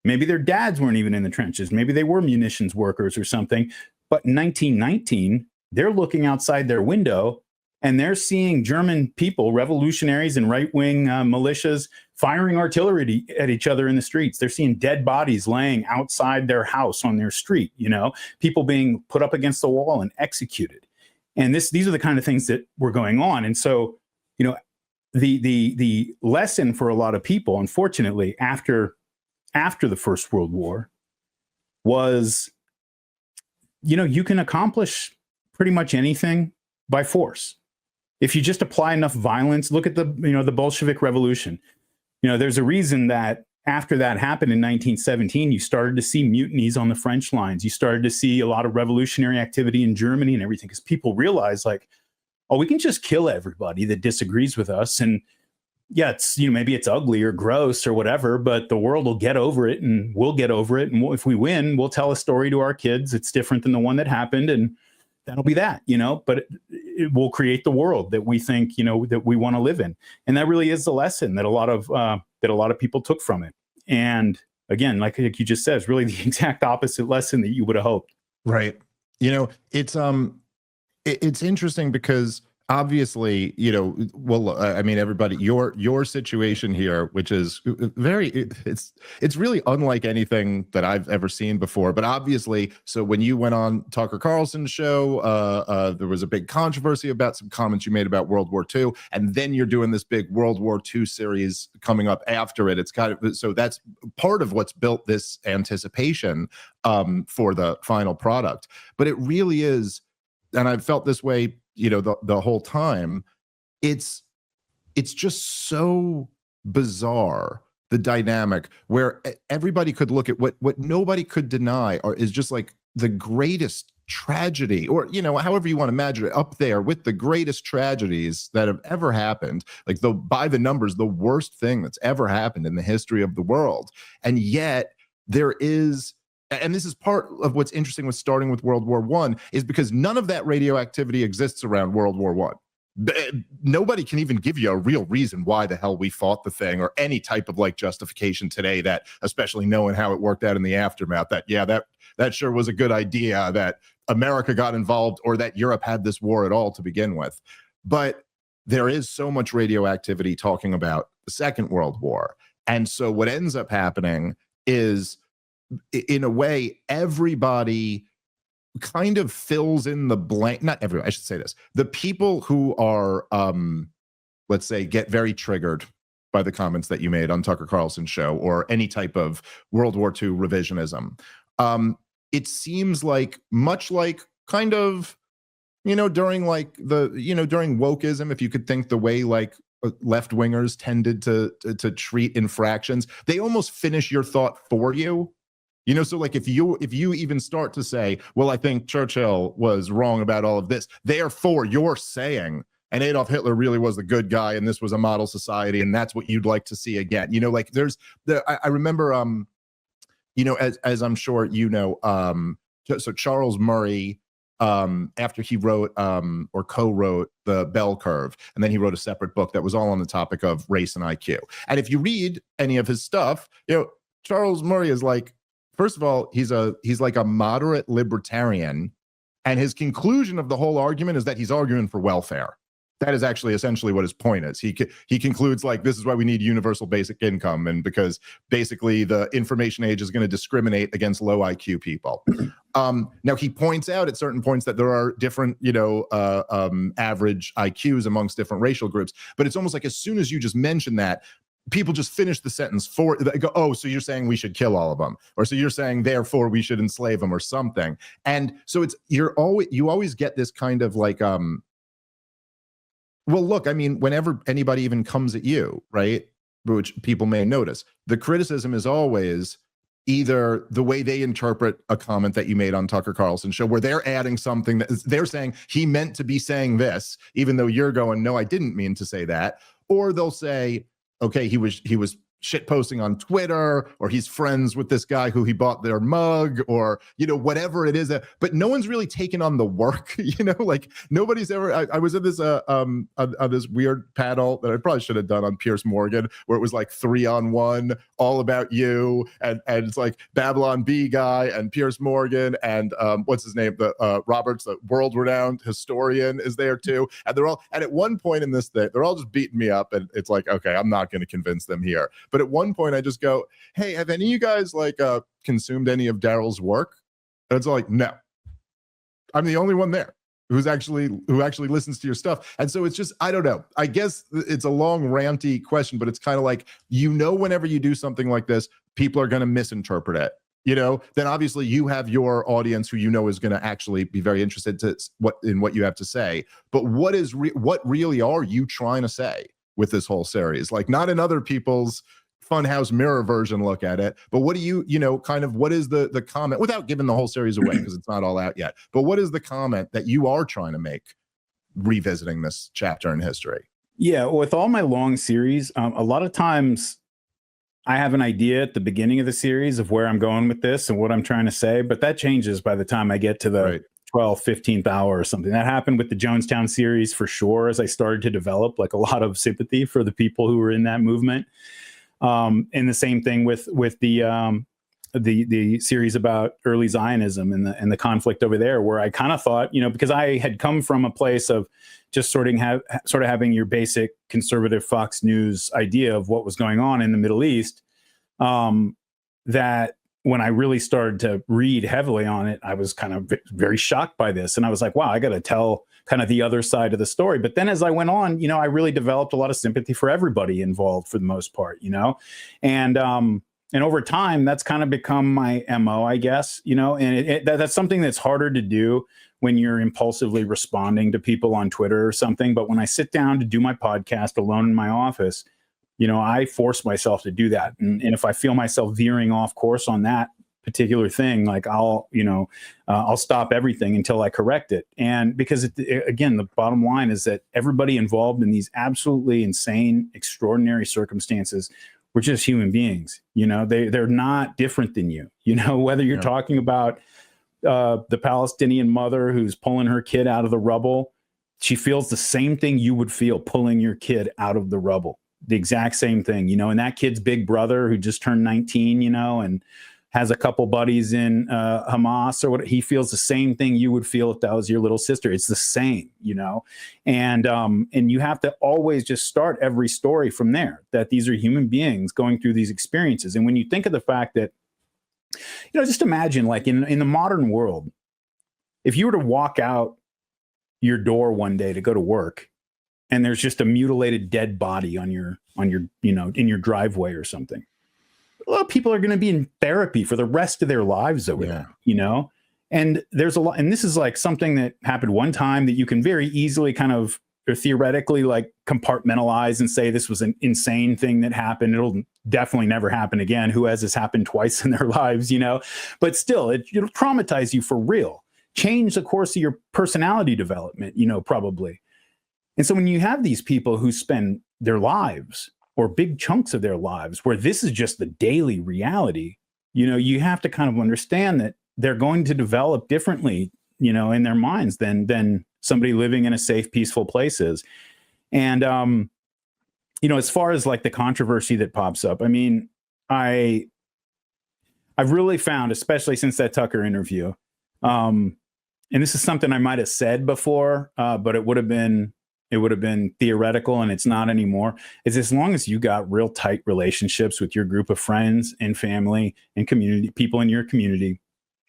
Maybe their dads weren't even in the trenches. Maybe they were munitions workers or something. But in 1919, they're looking outside their window and they're seeing German people, revolutionaries and right-wing militias, firing artillery at each other in the streets. They're seeing dead bodies laying outside their house on their street, people being put up against the wall and executed. And these are the kind of things that were going on. And so, the lesson for a lot of people, unfortunately, after the First World War was, you can accomplish pretty much anything by force. If you just apply enough violence, look at the Bolshevik Revolution. There's a reason that after that happened in 1917, you started to see mutinies on the French lines. You started to see a lot of revolutionary activity in Germany and everything, because people realized, like, oh, we can just kill everybody that disagrees with us. And yeah, it's, maybe it's ugly or gross or whatever, but the world will get over it and we'll get over it. And if we win, we'll tell a story to our kids. It's different than the one that happened. And that'll be that, but it will create the world that we think, that we want to live in. And that really is the lesson that a lot of people took from it. And again, like you just said, it's really the exact opposite lesson that you would have hoped. Right. It's interesting because obviously, I mean, everybody, your situation here, which is it's really unlike anything that I've ever seen before. But obviously, so when you went on Tucker Carlson's show, there was a big controversy about some comments you made about World War II, and then you're doing this big World War II series coming up after it. It's kind of, so that's part of what's built this anticipation for the final product. But it really is, and I've felt this way, the whole time. It's just so bizarre, the dynamic where everybody could look at what nobody could deny, or is just like the greatest tragedy, or however you want to imagine it, up there with the greatest tragedies that have ever happened, like by the numbers, the worst thing that's ever happened in the history of the world. And yet there is, and this is part of what's interesting with starting with World War I, is because none of that radioactivity exists around World War I. Nobody can even give you a real reason why the hell we fought the thing, or any type of like justification today, that, especially knowing how it worked out in the aftermath, that that sure was a good idea that America got involved, or that Europe had this war at all to begin with. But there is so much radioactivity talking about the Second World War. And so what ends up happening is, in a way, everybody kind of fills in the blank. Not everyone, I should say this. The people who are, let's say, get very triggered by the comments that you made on Tucker Carlson's show or any type of World War II revisionism. It seems like much like kind of, during like during wokeism, if you could think the way like left wingers tended to treat infractions, they almost finish your thought for you. So like if you even start to say, well, I think Churchill was wrong about all of this, therefore you're saying, and Adolf Hitler really was the good guy, and this was a model society, and that's what you'd like to see again. Like I remember, as I'm sure so Charles Murray, after he wrote or co-wrote the Bell Curve, and then he wrote a separate book that was all on the topic of race and IQ. And if you read any of his stuff, Charles Murray is like, first of all, he's like a moderate libertarian, and his conclusion of the whole argument is that he's arguing for welfare. That is actually essentially what his point is. He concludes like, this is why we need universal basic income, and because basically the information age is going to discriminate against low IQ people. Now he points out at certain points that there are different, average IQs amongst different racial groups, but it's almost like as soon as you just mention that, people just finish the sentence they go, oh, so you're saying we should kill all of them, or so you're saying therefore we should enslave them or something. And so you always get this kind of like, well, look, I mean, whenever anybody even comes at you, right, which people may notice, the criticism is always either the way they interpret a comment that you made on Tucker Carlson's show, where they're adding something that they're saying he meant to be saying this, even though you're going, no, I didn't mean to say that. Or they'll say, okay, he was shit posting on Twitter, or he's friends with this guy who he bought their mug, or whatever it is. But no one's really taken on the work. Like nobody's ever. I was in this on this weird panel that I probably should have done on Piers Morgan, where it was like 3-on-1, all about you, and it's like Babylon Bee guy and Piers Morgan and what's his name, the Roberts, the world-renowned historian, is there too, and they're all. And at one point in this thing, they're all just beating me up, and it's like, okay, I'm not going to convince them here. But at one point I just go, hey, have any of you guys like consumed any of Daryl's work? And it's like, no, I'm the only one there who actually listens to your stuff. And so it's just, I don't know. I guess it's a long ranty question, but it's kind of like, whenever you do something like this, people are going to misinterpret it. Then obviously you have your audience who is going to actually be very interested in what you have to say. But what really are you trying to say with this whole series? Like, not in other people's Funhouse mirror version look at it, but what do you what is the comment, without giving the whole series away because it's not all out yet, but what is the comment that you are trying to make revisiting this chapter in history? Yeah, with all my long series, a lot of times I have an idea at the beginning of the series of where I'm going with this and what I'm trying to say, but that changes by the time I get to the 12th, 15th hour or something. That happened with the Jonestown series for sure, as I started to develop like a lot of sympathy for the people who were in that movement. And the same thing with the series about early Zionism and the conflict over there, where I kind of thought, because I had come from a place of just sort of having your basic conservative Fox News idea of what was going on in the Middle East, that when I really started to read heavily on it, I was kind of very shocked by this. And I was like, wow, I got to tell kind of the other side of the story. But then as I went on, I really developed a lot of sympathy for everybody involved for the most part, and over time, that's kind of become my MO, I guess, and that's something that's harder to do when you're impulsively responding to people on Twitter or something. But when I sit down to do my podcast alone in my office, I force myself to do that. And if I feel myself veering off course on that particular thing, like I'll stop everything until I correct it. And because again, the bottom line is that everybody involved in these absolutely insane, extraordinary circumstances, we're just human beings. They're not different than you, whether you're talking about the Palestinian mother who's pulling her kid out of the rubble. She feels the same thing you would feel pulling your kid out of the rubble. The exact same thing, and that kid's big brother who just turned 19, and has a couple buddies in Hamas or what, he feels the same thing you would feel if that was your little sister. It's the same, and you have to always just start every story from there, that these are human beings going through these experiences. And when you think of the fact that, just imagine like in the modern world, if you were to walk out your door one day to go to work and there's just a mutilated dead body on your, you know, in your driveway or something. A lot of people are going to be in therapy for the rest of their lives over there, you know? And there's a lot, and this is like something that happened one time that you can very easily kind of, or theoretically, like compartmentalize and say this was an insane thing that happened. It'll definitely never happen again. Who has this happen twice in their lives, you know? But still, it'll traumatize you for real. Change the course of your personality development, you know, probably. And so when you have these people who spend their lives or big chunks of their lives where this is just the daily reality, you know, you have to kind of understand that they're going to develop differently, you know, in their minds than somebody living in a safe, peaceful place is. And, you know, as far as like the controversy that pops up, I mean, I've really found, especially since that Tucker interview, and this is something I might have said before, but it would have been theoretical, and it's not anymore, is as long as you got real tight relationships with your group of friends and family and community, people in your community,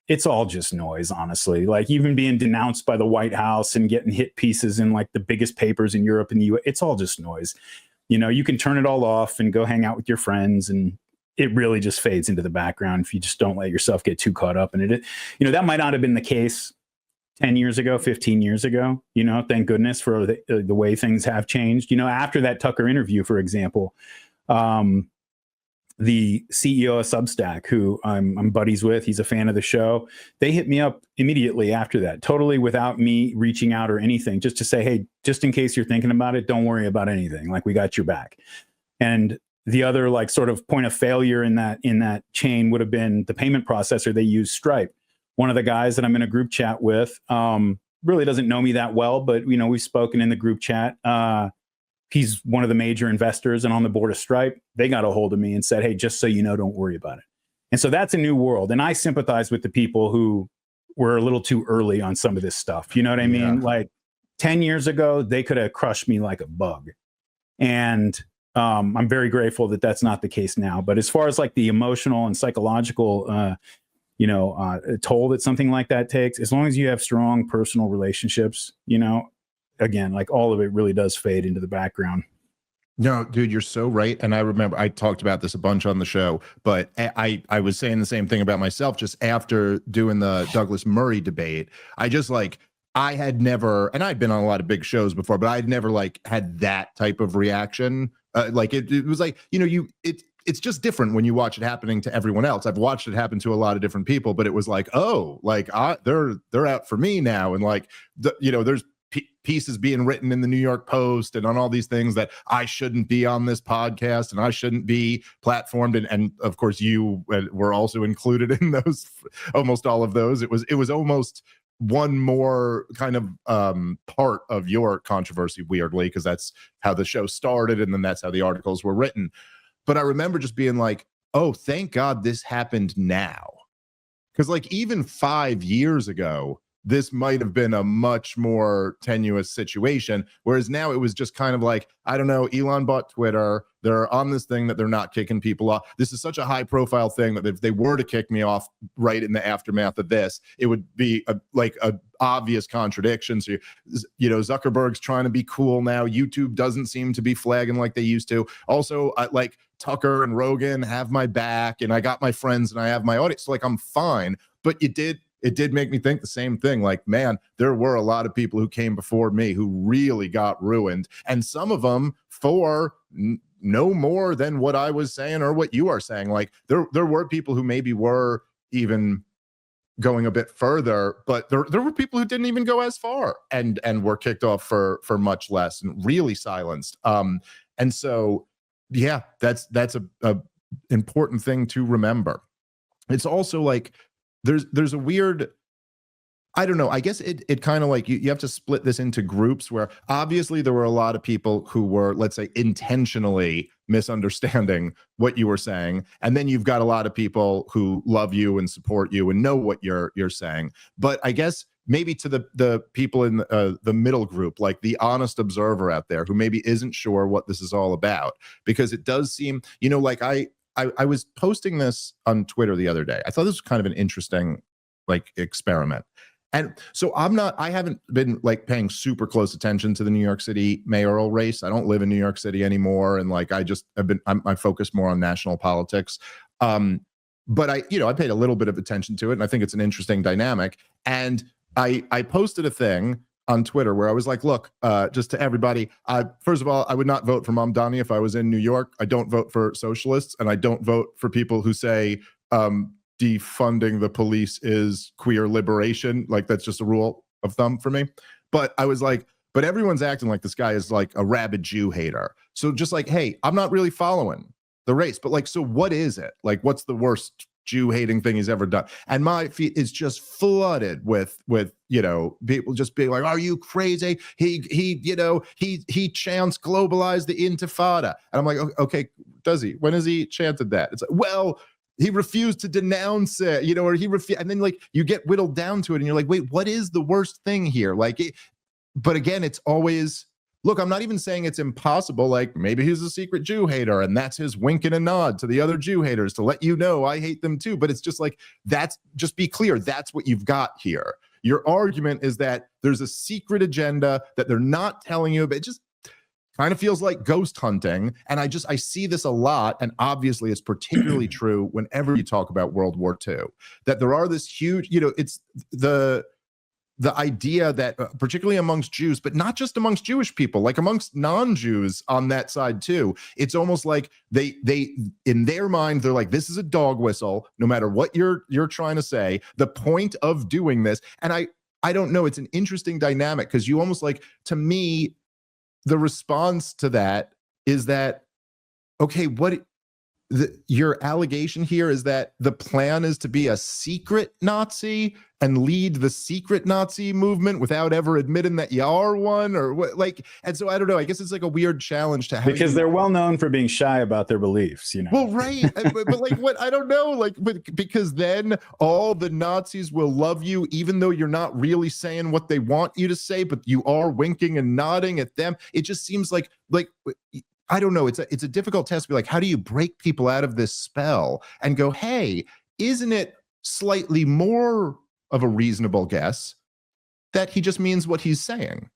it's all just noise, honestly. Like even being denounced by the White House and getting hit pieces in like the biggest papers in Europe and the US, it's all just noise. You know, you can turn it all off and go hang out with your friends, and it really just fades into the background if you just don't let yourself get too caught up in it. You know, that might not have been the case 10 years ago, 15 years ago, you know, thank goodness for the way things have changed. You know, after that Tucker interview, for example, the CEO of Substack, who I'm buddies with, he's a fan of the show, they hit me up immediately after that, totally without me reaching out or anything, just to say, hey, just in case you're thinking about it, don't worry about anything. Like, we got your back. And the other like sort of point of failure in that chain would have been the payment processor they use, Stripe. One of the guys that I'm in a group chat with really doesn't know me that well, but you know, we've spoken in the group chat. He's one of the major investors and on the board of Stripe. They got a hold of me and said, hey, just so you know, don't worry about it. And so that's a new world. And I sympathize with the people who were a little too early on some of this stuff. You know what I mean? Like 10 years ago, they could have crushed me like a bug. And I'm very grateful that that's not the case now. But as far as like the emotional and psychological, toll that something like that takes, as long as you have strong personal relationships, you know, again, like all of it really does fade into the background. No, dude, you're so right. And I remember I talked about this a bunch on the show, but I was saying the same thing about myself just after doing the Douglas Murray debate. I just like, I had never, and I'd been on a lot of big shows before, but I'd never like had that type of reaction. Like it was like, you know, it's just different when you watch it happening to everyone else. I've watched it happen to a lot of different people, but it was like, oh, like they're out for me now. And like, you know, there's pieces being written in the New York Post and on all these things that I shouldn't be on this podcast and I shouldn't be platformed. And of course you were also included in those, almost all of those. It was almost one more kind of part of your controversy, weirdly, because that's how the show started. And then that's how the articles were written. But I remember just being like, oh, thank God this happened now. Because like even 5 years ago, this might have been a much more tenuous situation. Whereas now it was just kind of like, I don't know, Elon bought Twitter. They're on this thing that they're not kicking people off. This is such a high profile thing that if they were to kick me off right in the aftermath of this, it would be a obvious contradiction. So, you know, Zuckerberg's trying to be cool now. YouTube doesn't seem to be flagging like they used to. Also, like Tucker and Rogan have my back and I got my friends and I have my audience. So like, I'm fine. But it did make me think the same thing. Like, man, there were a lot of people who came before me who really got ruined. And some of them for no more than what I was saying or what you are saying. Like there were people who maybe were even going a bit further, but there were people who didn't even go as far and were kicked off for much less and really silenced. And so, yeah, that's a important thing to remember. It's also like, there's a weird, I don't know, I guess it kind of like you have to split this into groups where obviously there were a lot of people who were, let's say, intentionally misunderstanding what you were saying. And then you've got a lot of people who love you and support you and know what you're saying. But I guess maybe to the people in the middle group, like the honest observer out there who maybe isn't sure what this is all about, because it does seem, you know, like I was posting this on Twitter the other day. I thought this was kind of an interesting like experiment. And so I haven't been like paying super close attention to the New York City mayoral race. I don't live in New York City anymore. And like, I focus more on national politics. But I paid a little bit of attention to it, and I think it's an interesting dynamic. And I posted a thing on Twitter where I was like, look, just to everybody, first of all, I would not vote for Mamdani if I was in New York. I don't vote for socialists, and I don't vote for people who say, defunding the police is queer liberation. Like, that's just a rule of thumb for me. But I was like, but everyone's acting like this guy is like a rabid Jew hater. So just like, hey, I'm not really following the race, but like, so what is it? Like, what's the worst Jew hating thing he's ever done? And my feed is just flooded with people just being like, are you crazy? He chants globalize the intifada. And I'm like, okay, does he? When has he chanted that? It's like, well, he refused to denounce it, or he refused. And then like you get whittled down to it and you're like, wait, what is the worst thing here? Like, but again, it's always, look, I'm not even saying it's impossible. Like maybe he's a secret Jew hater and that's his wink and a nod to the other Jew haters to let you know I hate them too. But it's just like, just be clear. That's what you've got here. Your argument is that there's a secret agenda that they're not telling you, but it just kind of feels like ghost hunting. And I see this a lot. And obviously it's particularly true whenever you talk about World War II, that there are this huge, it's the idea that particularly amongst Jews, but not just amongst Jewish people, like amongst non-Jews on that side too, it's almost like they in their mind, they're like, this is a dog whistle, no matter what you're trying to say, the point of doing this. And I don't know, it's an interesting dynamic because you almost like, to me, the response to that is that, okay, your allegation here is that the plan is to be a secret Nazi and lead the secret Nazi movement without ever admitting that you are one, or what? Like, and so I don't know. I guess it's like a weird challenge to have, because they're well known for being shy about their beliefs, Well, right, but like, what? I don't know. Like, because then all the Nazis will love you, even though you're not really saying what they want you to say, but you are winking and nodding at them. It just seems like. I don't know. It's a difficult test to be like, how do you break people out of this spell and go, hey, isn't it slightly more of a reasonable guess that he just means what he's saying?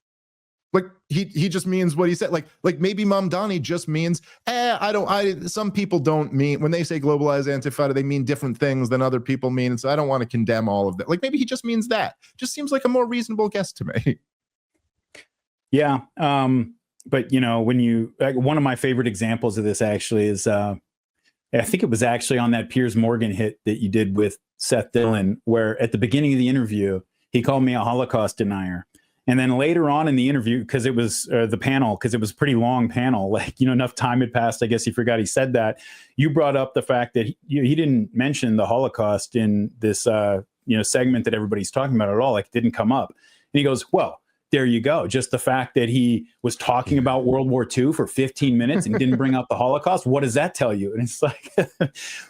Like he just means what he said. Like maybe Mamdani just means, some people don't mean, when they say globalized antifada, they mean different things than other people mean. And so I don't want to condemn all of that. Like maybe he just means that. Just seems like a more reasonable guess to me. Yeah. But when one of my favorite examples of this actually is, I think it was actually on that Piers Morgan hit that you did with Seth Dillon, where at the beginning of the interview, he called me a Holocaust denier. And then later on in the interview, because it was the panel, because it was a pretty long panel, like, enough time had passed. I guess he forgot he said that. You brought up the fact that he didn't mention the Holocaust in this, segment that everybody's talking about at all. Like, it didn't come up. And he goes, well, there you go. Just the fact that he was talking about World War II for 15 minutes and didn't bring up the Holocaust. What does that tell you? And it's like,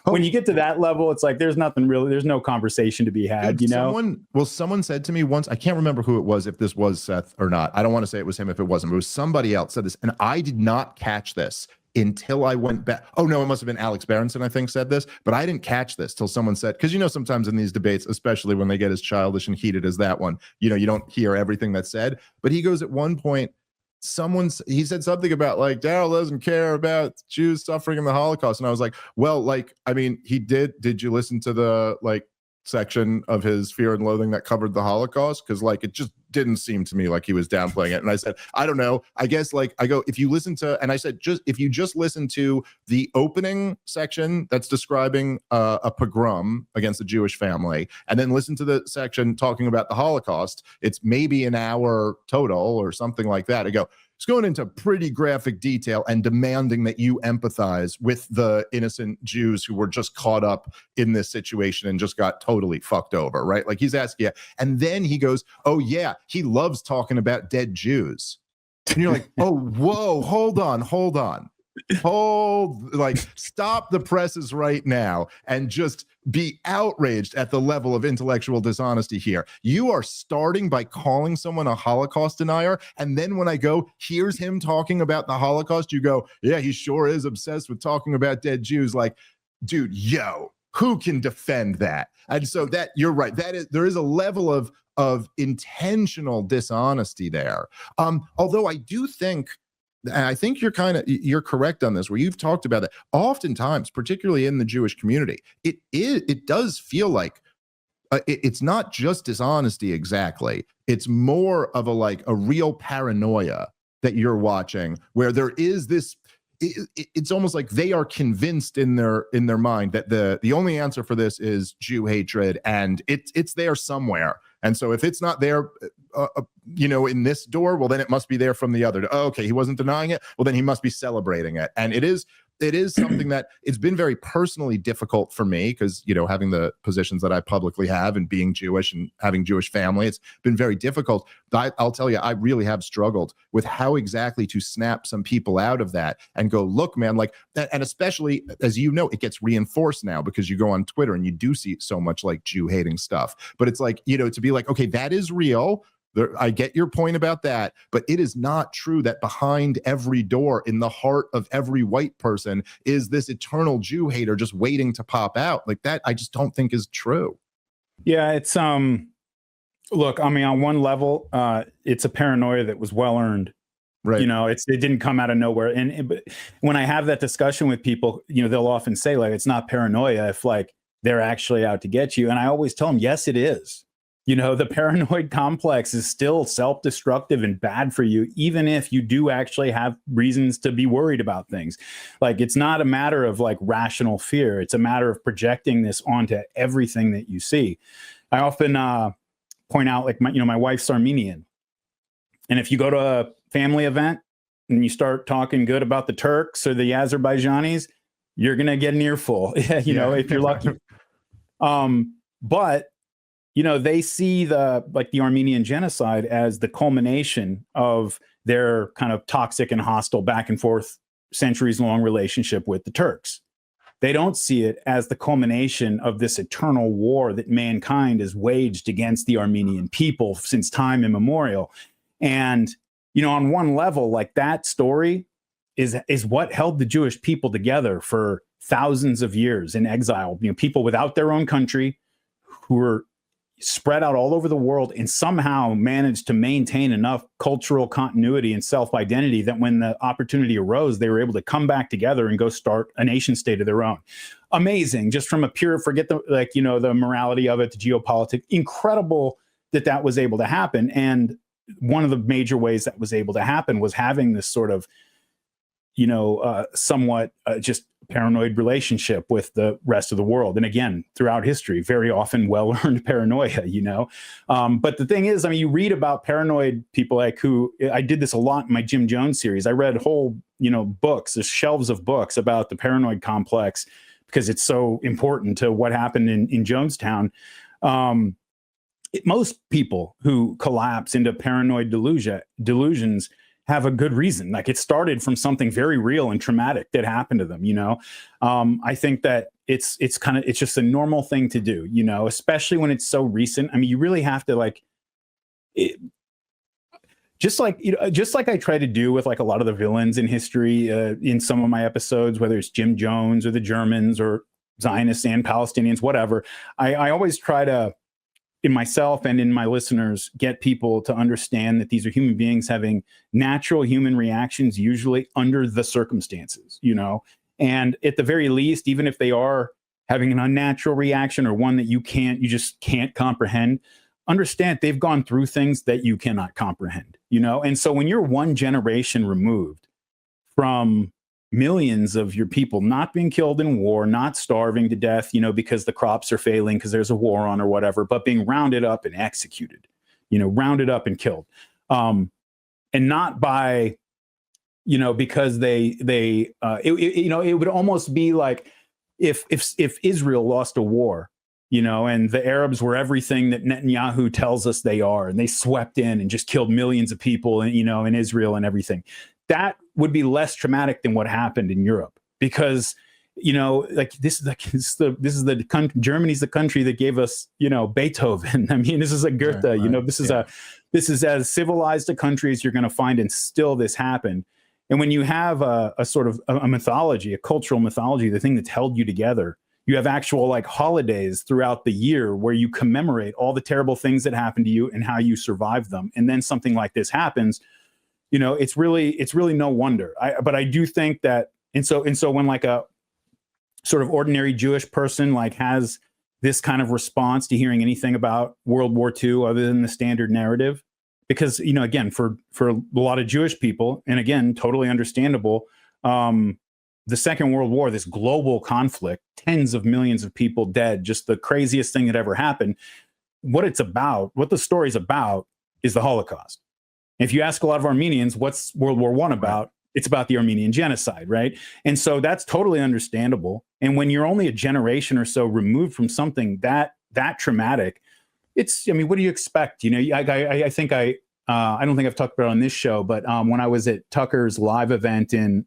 when you get to that level, it's like, there's no conversation to be had, Someone said to me once, I can't remember who it was, if this was Seth or not. I don't want to say it was him if it wasn't, but it was somebody else said this. And I did not catch this until I went back. Oh no, it must have been Alex Berenson, I think, said this, but I didn't catch this till someone said, because sometimes in these debates, especially when they get as childish and heated as that one, you don't hear everything that's said. But he goes, at one point, he said something about like, Daryl doesn't care about Jews suffering in the Holocaust. And I was like, well, did you listen to the section of his Fear and Loathing that covered the Holocaust? Because it just didn't seem to me like he was downplaying it. And I said, I don't know. I guess if you listen to, and I said, if you just listen to the opening section that's describing a pogrom against a Jewish family, and then listen to the section talking about the Holocaust, it's maybe an hour total or something like that. I go, it's going into pretty graphic detail and demanding that you empathize with the innocent Jews who were just caught up in this situation and just got totally fucked over, right? Like, he's asking you. And then he goes, oh yeah, he loves talking about dead Jews. And you're like, oh, whoa, hold on. Stop the presses right now and just be outraged at the level of intellectual dishonesty here. You are starting by calling someone a Holocaust denier, and then when I go, here's him talking about the Holocaust, you go, yeah, he sure is obsessed with talking about dead Jews. Like, dude, who can defend that? And so that, you're right, there is a level of of intentional dishonesty there. Although I do think, and I think you're correct on this, where you've talked about that. Oftentimes, particularly in the Jewish community, it does feel like it's not just dishonesty exactly. It's more of a real paranoia that you're watching, where there is this. It's almost like they are convinced in their mind that the only answer for this is Jew hatred, and it's there somewhere. And so if it's not there, in this door, well, then it must be there from the other. Oh, okay, he wasn't denying it. Well, then he must be celebrating it. And it is something that it's been very personally difficult for me, because, having the positions that I publicly have and being Jewish and having Jewish family, it's been very difficult. But I'll tell you, I really have struggled with how exactly to snap some people out of that and go, look, man, like that. And especially, as you know, it gets reinforced now because you go on Twitter and you do see so much like Jew hating stuff. But it's like, to be like, okay, that is real. I get your point about that, but it is not true that behind every door, in the heart of every white person, is this eternal Jew hater just waiting to pop out. Like that, I just don't think is true. Yeah, it's look, I mean, on one level, it's a paranoia that was well earned. Right. It didn't come out of nowhere. But when I have that discussion with people, they'll often say, like, it's not paranoia if like they're actually out to get you. And I always tell them, yes, it is. The paranoid complex is still self-destructive and bad for you, even if you do actually have reasons to be worried about things. Like, it's not a matter of like rational fear. It's a matter of projecting this onto everything that you see. I often point out, like, my wife's Armenian. And if you go to a family event and you start talking good about the Turks or the Azerbaijanis, you're going to get an earful, if you're lucky. But they see the Armenian genocide as the culmination of their kind of toxic and hostile back and forth centuries-long relationship with the Turks. They don't see it as the culmination of this eternal war that mankind has waged against the Armenian people since time immemorial. And, on one level, like, that story is what held the Jewish people together for thousands of years in exile. People without their own country who were spread out all over the world and somehow managed to maintain enough cultural continuity and self-identity that when the opportunity arose, they were able to come back together and go start a nation state of their own. Amazing. Just from a pure, forget the morality of it, the geopolitics, incredible that was able to happen. And one of the major ways that was able to happen was having this sort of, somewhat just paranoid relationship with the rest of the world. And again, throughout history, very often well-earned paranoia, But the thing is, I mean, you read about paranoid people I did this a lot in my Jim Jones series. I read whole, books, there's shelves of books about the paranoid complex because it's so important to what happened in Jonestown. Most people who collapse into paranoid delusions have a good reason. Like, it started from something very real and traumatic that happened to them. I think that it's just a normal thing to do, especially when it's so recent. I mean, you really have to just like I try to do with like a lot of the villains in history in some of my episodes, whether it's Jim Jones or the Germans or Zionists and Palestinians, whatever. I always try to, in myself and in my listeners, get people to understand that these are human beings having natural human reactions, usually under the circumstances, and at the very least, even if they are having an unnatural reaction or one that you just can't comprehend, understand they've gone through things that you cannot comprehend, And so when you're one generation removed from millions of your people not being killed in war, not starving to death, because the crops are failing because there's a war on or whatever, but being rounded up and executed, rounded up and killed. And not by, because it would almost be like if Israel lost a war, and the Arabs were everything that Netanyahu tells us they are, and they swept in and just killed millions of people, in Israel and everything. That would be less traumatic than what happened in Europe, because Germany's the country that gave us Beethoven. I mean, this is a Goethe. Right. This is as civilized a country as you're going to find, and still this happened. And when you have a sort of a mythology, a cultural mythology, the thing that's held you together You have actual like holidays throughout the year where you commemorate all the terrible things that happened to you and how you survived them. And then something like this happens, you know, it's really no wonder. But I do think that, and so when like a sort of ordinary Jewish person like has this kind of response to hearing anything about World War II other than the standard narrative, because, you know, again, for a lot of Jewish people, and again, totally understandable, the Second World War, this global conflict, tens of millions of people dead, just the craziest thing that ever happened. What it's about, what the story's about, is the Holocaust. If you ask a lot of Armenians, what's World War I about? It's about the Armenian genocide, right? And so that's totally understandable. And when you're only a generation or so removed from something that traumatic, it's, I mean, what do you expect? You know, I think I don't think I've talked about it on this show, but when I was at Tucker's live event in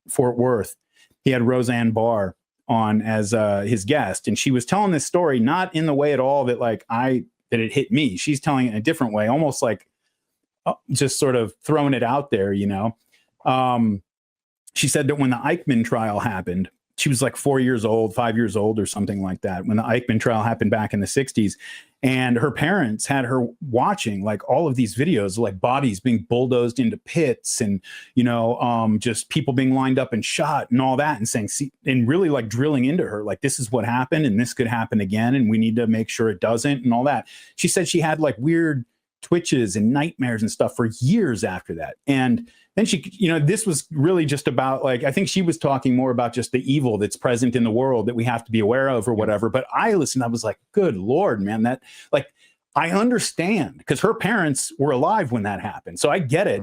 Fort Worth, he had Roseanne Barr on as his guest, and she was telling this story not in the way at all that like that it hit me. She's telling it in a different way, almost like just sort of throwing it out there, you know. She said that when the Eichmann trial happened, she was like 5 years old or something like that, when the Eichmann trial happened back in the 60s. And her parents had her watching like all of these videos, like bodies being bulldozed into pits and, you know, just people being lined up and shot and all that, and saying, see, and really like drilling into her, like, this is what happened and this could happen again. And we need to make sure it doesn't and all that. She said she had like weird twitches and nightmares and stuff for years after that. And then she, you know, this was really just about like, I think she was talking more about just the evil that's present in the world that we have to be aware of or whatever. But I listened, I was like, good Lord, man, that like, I understand, because her parents were alive when that happened. So I get it.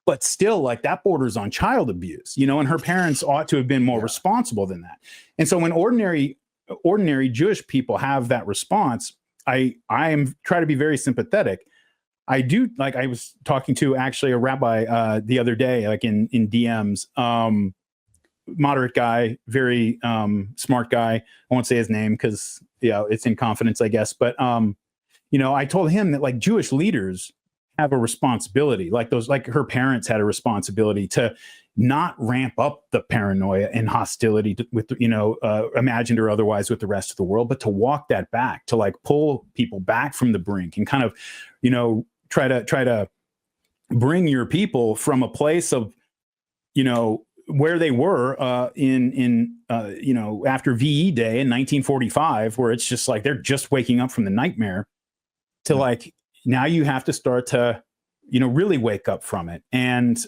But still, like, that borders on child abuse, you know, and her parents ought to have been more responsible than that. And so when ordinary Jewish people have that response, I am try to be very sympathetic. I do, like, I was talking to actually a rabbi the other day, like in DMs, moderate guy, very smart guy. I won't say his name because, you know, it's in confidence, I guess. But, you know, I told him that like Jewish leaders have a responsibility, like those, like her parents had a responsibility to not ramp up the paranoia and hostility with, you know, imagined or otherwise, with the rest of the world, but to walk that back, to like pull people back from the brink and kind of, you know, try to bring your people from a place of, you know, where they were in you know, after VE Day in 1945, where it's just like they're just waking up from the nightmare, to like, now you have to start to, you know, really wake up from it. And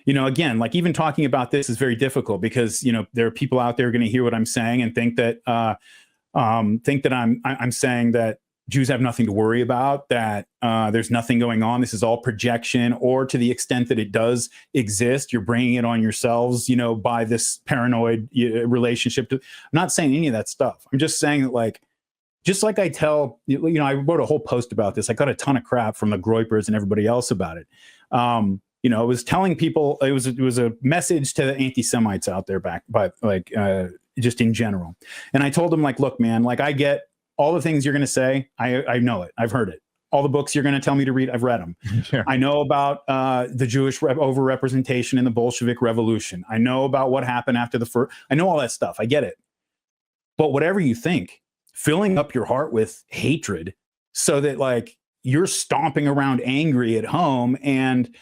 you know, again, like even talking about this is very difficult because, you know, there are people out there going to hear what I'm saying and think that I'm saying that Jews have nothing to worry about, that there's nothing going on. This is all projection, or to the extent that it does exist, you're bringing it on yourselves, you know, by this paranoid relationship. I'm not saying any of that stuff. I'm just saying that, like, just like I tell, you know, I wrote a whole post about this. I got a ton of crap from the Groypers and everybody else about it. You know, I was telling people, it was a message to the anti-Semites out there back, but like just in general. And I told them, like, look, man, like, I get all the things you're going to say. I know it. I've heard it. All the books you're going to tell me to read, I've read them. Sure. I know about the Jewish overrepresentation in the Bolshevik Revolution. I know about what happened after the first. I know all that stuff. I get it. But whatever you think, filling up your heart with hatred so that, like, you're stomping around angry at home and,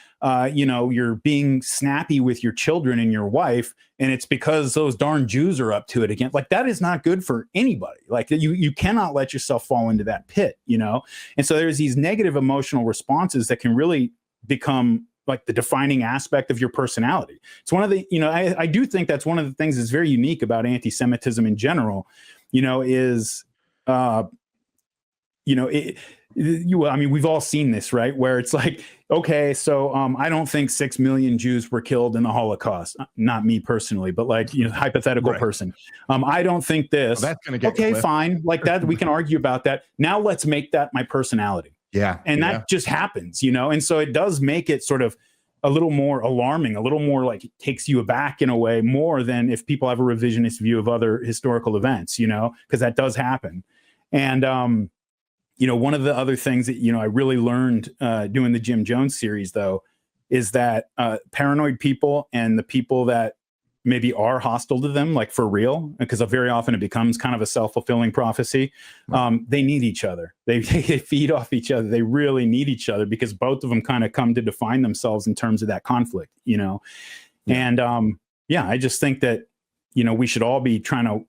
you know, you're being snappy with your children and your wife, and it's because those darn Jews are up to it again. Like, that is not good for anybody. Like, you cannot let yourself fall into that pit, you know? And so there's these negative emotional responses that can really become like the defining aspect of your personality. It's one of the, you know, I do think that's one of the things that's very unique about anti-Semitism in general, you know, is, you know, I mean, we've all seen this, right? Where it's like, okay, so I don't think 6 million Jews were killed in the Holocaust. Not me personally, but like, you know, hypothetical person. I don't think this. Well, that's gonna get okay, fine. Like that, we can argue about that. Now let's make that my personality. Yeah. And that just happens, you know? And so it does make it sort of a little more alarming, a little more like it takes you aback in a way, more than if people have a revisionist view of other historical events, you know, because that does happen. And, you know, one of the other things that, you know, I really learned doing the Jim Jones series, though, is that paranoid people and the people that maybe are hostile to them, like for real, because very often it becomes kind of a self-fulfilling prophecy. They need each other. They feed off each other. They really need each other because both of them kind of come to define themselves in terms of that conflict, you know? Yeah. And yeah, I just think that, you know, we should all be trying to,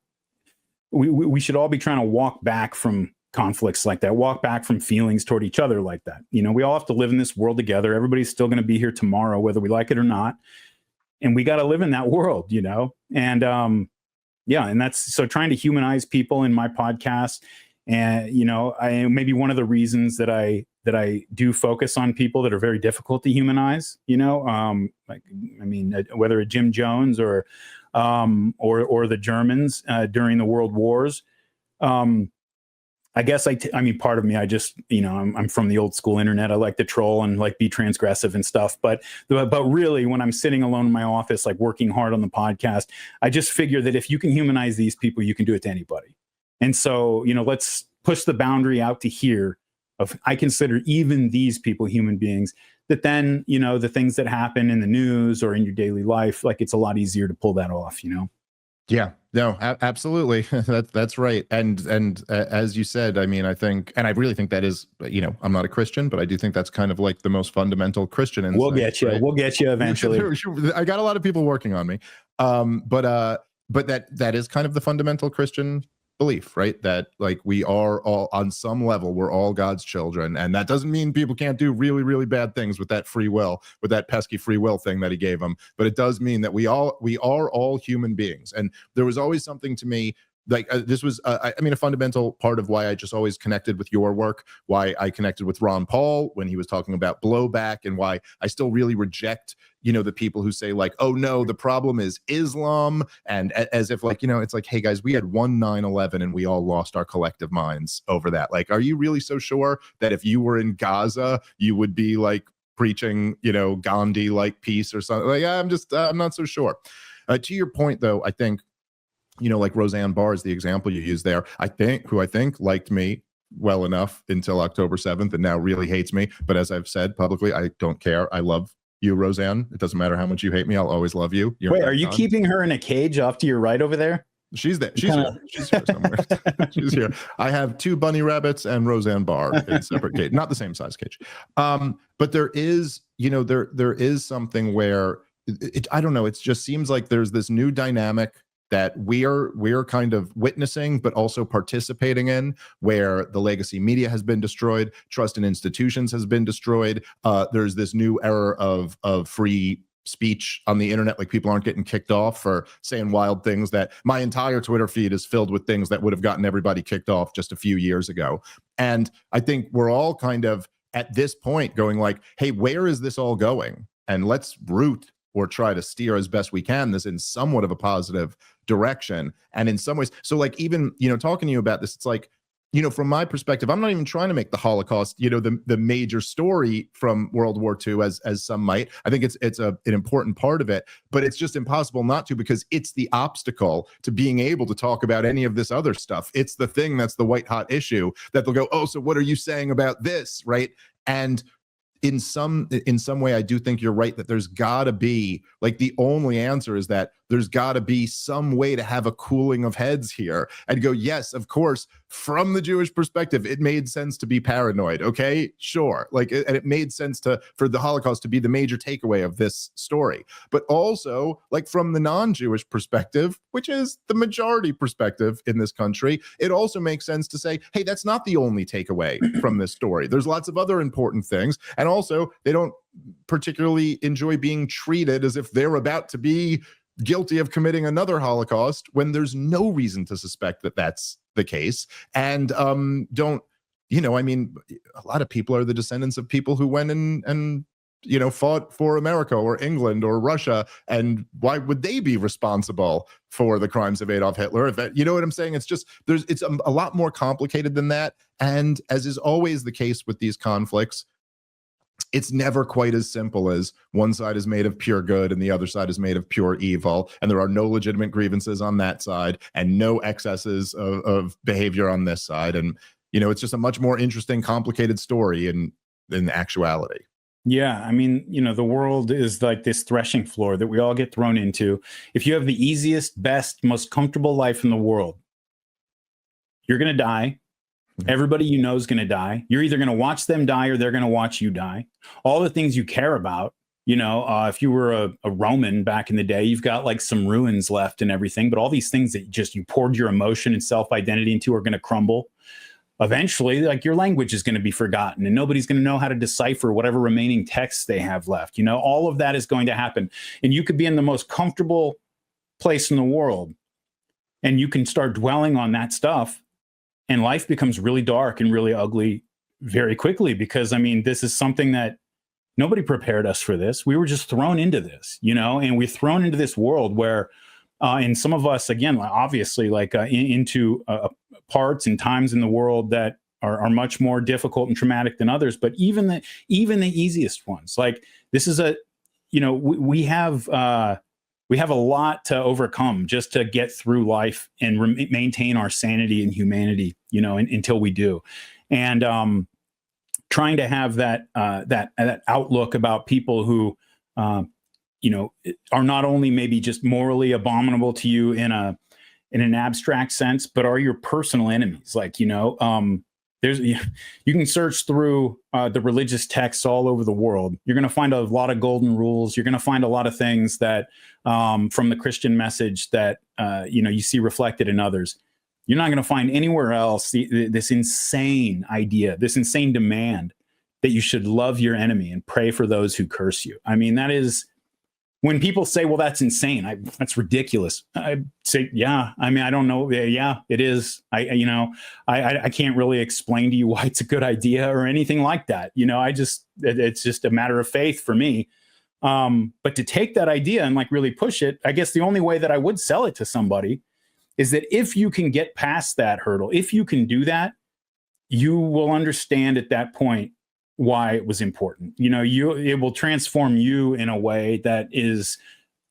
we should all be trying to walk back from conflicts like that, walk back from feelings toward each other like that. You know, we all have to live in this world together. Everybody's still going to be here tomorrow, whether we like it or not. And we got to live in that world, you know? And yeah, and that's, so trying to humanize people in my podcast. And, you know, maybe one of the reasons that I do focus on people that are very difficult to humanize, you know, like, I mean, whether it's Jim Jones or the Germans during the World Wars. I guess I mean, part of me, I just, you know, I'm from the old school internet. I like to troll and like be transgressive and stuff. But really, when I'm sitting alone in my office, like working hard on the podcast, I just figure that if you can humanize these people, you can do it to anybody. And so, you know, let's push the boundary out to here of, I consider even these people human beings, that then, you know, the things that happen in the news or in your daily life, like it's a lot easier to pull that off, you know? Yeah, no, absolutely. That's right. And as you said, I mean, I think, and I really think that is, you know, I'm not a Christian, but I do think that's kind of like the most fundamental Christian insight. We'll get you. Right? We'll get you eventually. I got a lot of people working on me. But that is kind of the fundamental Christian belief, right? That like we are all, on some level, we're all God's children. And that doesn't mean people can't do really, really bad things with that free will, with that pesky free will thing that he gave them. But it does mean that we are all human beings. And there was always something to me, like this was, I mean, a fundamental part of why I just always connected with your work, why I connected with Ron Paul when he was talking about blowback, and why I still really reject, you know, the people who say like, oh no, the problem is Islam, and as if like, you know, it's like, hey guys, we had one 9/11 and we all lost our collective minds over that. Like, are you really so sure that if you were in Gaza, you would be like preaching, you know, Gandhi like peace or something? Like, I'm not so sure. To your point though, I think, you know, like Roseanne Barr is the example you use there. I think liked me well enough until October 7th and now really hates me. But as I've said publicly, I don't care. I love you, Roseanne. It doesn't matter how much you hate me. I'll always love you. Wait, are you keeping her in a cage off to your right over there? She's there. She's here somewhere. She's here. I have 2 bunny rabbits and Roseanne Barr in separate cage, not the same size cage. But there is, you know, there is something where I don't know. It just seems like there's this new dynamic that we're kind of witnessing, but also participating in, where the legacy media has been destroyed, trust in institutions has been destroyed. There's this new era of free speech on the internet. Like people aren't getting kicked off for saying wild things. That my entire Twitter feed is filled with things that would have gotten everybody kicked off just a few years ago. And I think we're all kind of at this point going like, hey, where is this all going? And let's root or try to steer as best we can this in somewhat of a positive direction. And in some ways, so like even, you know, talking to you about this, it's like, you know, from my perspective, I'm not even trying to make the Holocaust, you know, the major story from World War II as some might. I think it's an important part of it, but it's just impossible not to, because it's the obstacle to being able to talk about any of this other stuff. It's the thing that's the white hot issue that they'll go, oh, so what are you saying about this, right? And in some way, I do think you're right that there's got to be, like, the only answer is that there's got to be some way to have a cooling of heads here and go, yes, of course, from the Jewish perspective, it made sense to be paranoid. Okay, sure. Like, and it made sense for the Holocaust to be the major takeaway of this story. But also, like, from the non-Jewish perspective, which is the majority perspective in this country, it also makes sense to say, hey, that's not the only takeaway from this story. There's lots of other important things. And also, they don't particularly enjoy being treated as if they're about to be guilty of committing another Holocaust when there's no reason to suspect that that's the case. And don't, you know, I mean, a lot of people are the descendants of people who went and you know, fought for America or England or Russia. And why would they be responsible for the crimes of Adolf Hitler? If that, you know what I'm saying? It's just, it's a lot more complicated than that. And as is always the case with these conflicts, it's never quite as simple as one side is made of pure good and the other side is made of pure evil. And there are no legitimate grievances on that side and no excesses of behavior on this side. And, you know, it's just a much more interesting, complicated story in actuality. Yeah, I mean, the world is like this threshing floor that we all get thrown into. If you have the easiest, best, most comfortable life in the world, you're going to die. Everybody you know is going to die. You're either going to watch them die or they're going to watch you die. All the things you care about, if you were a Roman back in the day, you've got like some ruins left and everything, but all these things that you poured your emotion and self-identity into are going to crumble. Eventually, like, your language is going to be forgotten and nobody's going to know how to decipher whatever remaining texts they have left. All of that is going to happen. And you could be in the most comfortable place in the world and you can start dwelling on that stuff, and life becomes really dark and really ugly very quickly, because this is something that nobody prepared us for. This, we were just thrown into this, and we're thrown into this world where and some of us, again, obviously, into parts and times in the world that are much more difficult and traumatic than others. But even the easiest ones, like, this is we have a lot to overcome just to get through life and maintain our sanity and humanity, until we do. And trying to have that outlook about people who are not only maybe just morally abominable to you in an abstract sense, but are your personal enemies. Like, there's, you can search through the religious texts all over the world. You're going to find a lot of golden rules. You're going to find a lot of things that from the Christian message that you see reflected in others. You're not going to find anywhere else this insane idea, this insane demand that you should love your enemy and pray for those who curse you. That is, when people say, well, that's insane, that's ridiculous, I say, yeah, I don't know. Yeah, it is. I can't really explain to you why it's a good idea or anything like that. It's just a matter of faith for me. But to take that idea and really push it, I guess the only way that I would sell it to somebody is that if you can get past that hurdle, if you can do that, you will understand at that point why it was important. It will transform you in a way that is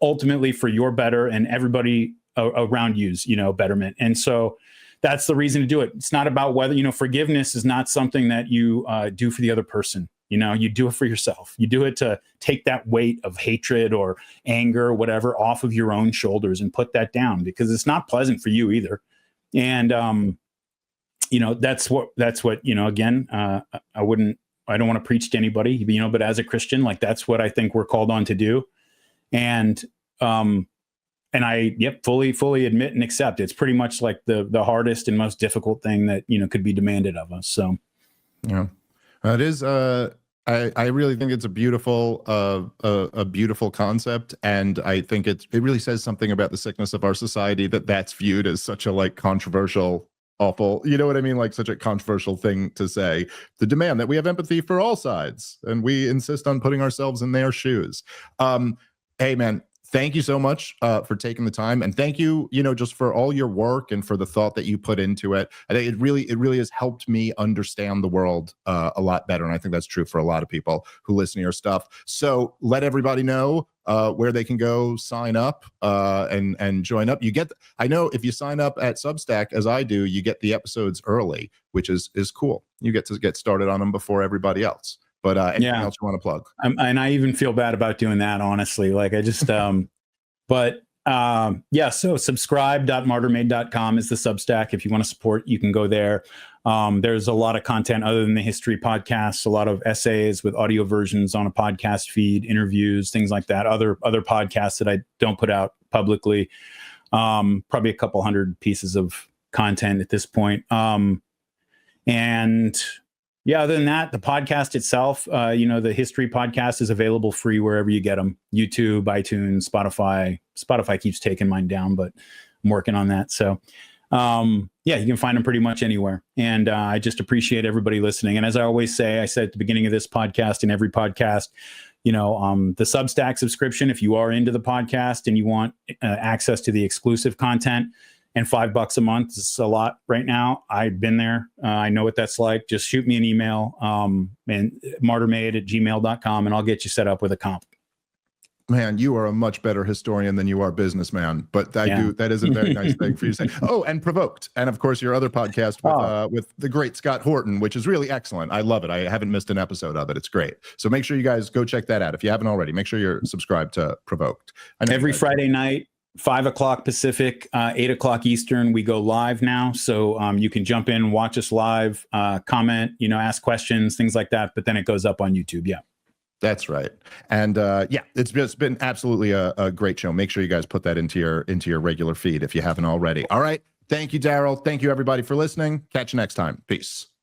ultimately for your better and everybody around you's, betterment. And so that's the reason to do it. It's not about whether, forgiveness is not something that you do for the other person. You do it for yourself. You do it to take that weight of hatred or anger or whatever off of your own shoulders and put that down, because it's not pleasant for you either. And, that's what, again, I don't want to preach to anybody, but as a Christian, that's what I think we're called on to do. And I fully admit and accept it's pretty much like the hardest and most difficult thing that, could be demanded of us. So, yeah, it is. I really think it's a beautiful concept. And I think it really says something about the sickness of our society that's viewed as such a controversial, awful, you know what I mean? Such a controversial thing to say, the demand that we have empathy for all sides and we insist on putting ourselves in their shoes. Hey man, thank you so much for taking the time, and thank you, just for all your work and for the thought that you put into it. I think it really has helped me understand the world a lot better, and I think that's true for a lot of people who listen to your stuff. So let everybody know where they can go sign up and join up. I know if you sign up at Substack, as I do, you get the episodes early, which is cool. You get to get started on them before everybody else. But anything else you want to plug? And I even feel bad about doing that, honestly. So subscribe.martyrmade.com is the Substack. If you want to support, you can go there. There's a lot of content other than the history podcasts, a lot of essays with audio versions on a podcast feed, interviews, things like that. Other podcasts that I don't put out publicly. Probably a couple hundred pieces of content at this point. Other than that, the podcast itself, the history podcast is available free wherever you get them. YouTube, iTunes, Spotify. Spotify keeps taking mine down, but I'm working on that. So, you can find them pretty much anywhere. And I just appreciate everybody listening. And as I always say, I said at the beginning of this podcast and every podcast, the Substack subscription, if you are into the podcast and you want access to the exclusive content, and $5 a month is a lot right now. I've been there. I know what that's like. Just shoot me an email and martyrmade@gmail.com, and I'll get you set up with a comp. Man, you are a much better historian than you are businessman. But that is a very nice thing for you to say. Oh, and Provoked. And of course, your other podcast with the great Scott Horton, which is really excellent. I love it. I haven't missed an episode of it. It's great. So make sure you guys go check that out. If you haven't already, make sure you're subscribed to Provoked. Every Friday night, 5 o'clock Pacific, 8 o'clock Eastern, we go live now. So you can jump in, watch us live, comment, ask questions, things like that. But then it goes up on YouTube. Yeah. That's right. And it's just been absolutely a great show. Make sure you guys put that into your regular feed if you haven't already. All right. Thank you, Daryl. Thank you, everybody, for listening. Catch you next time. Peace.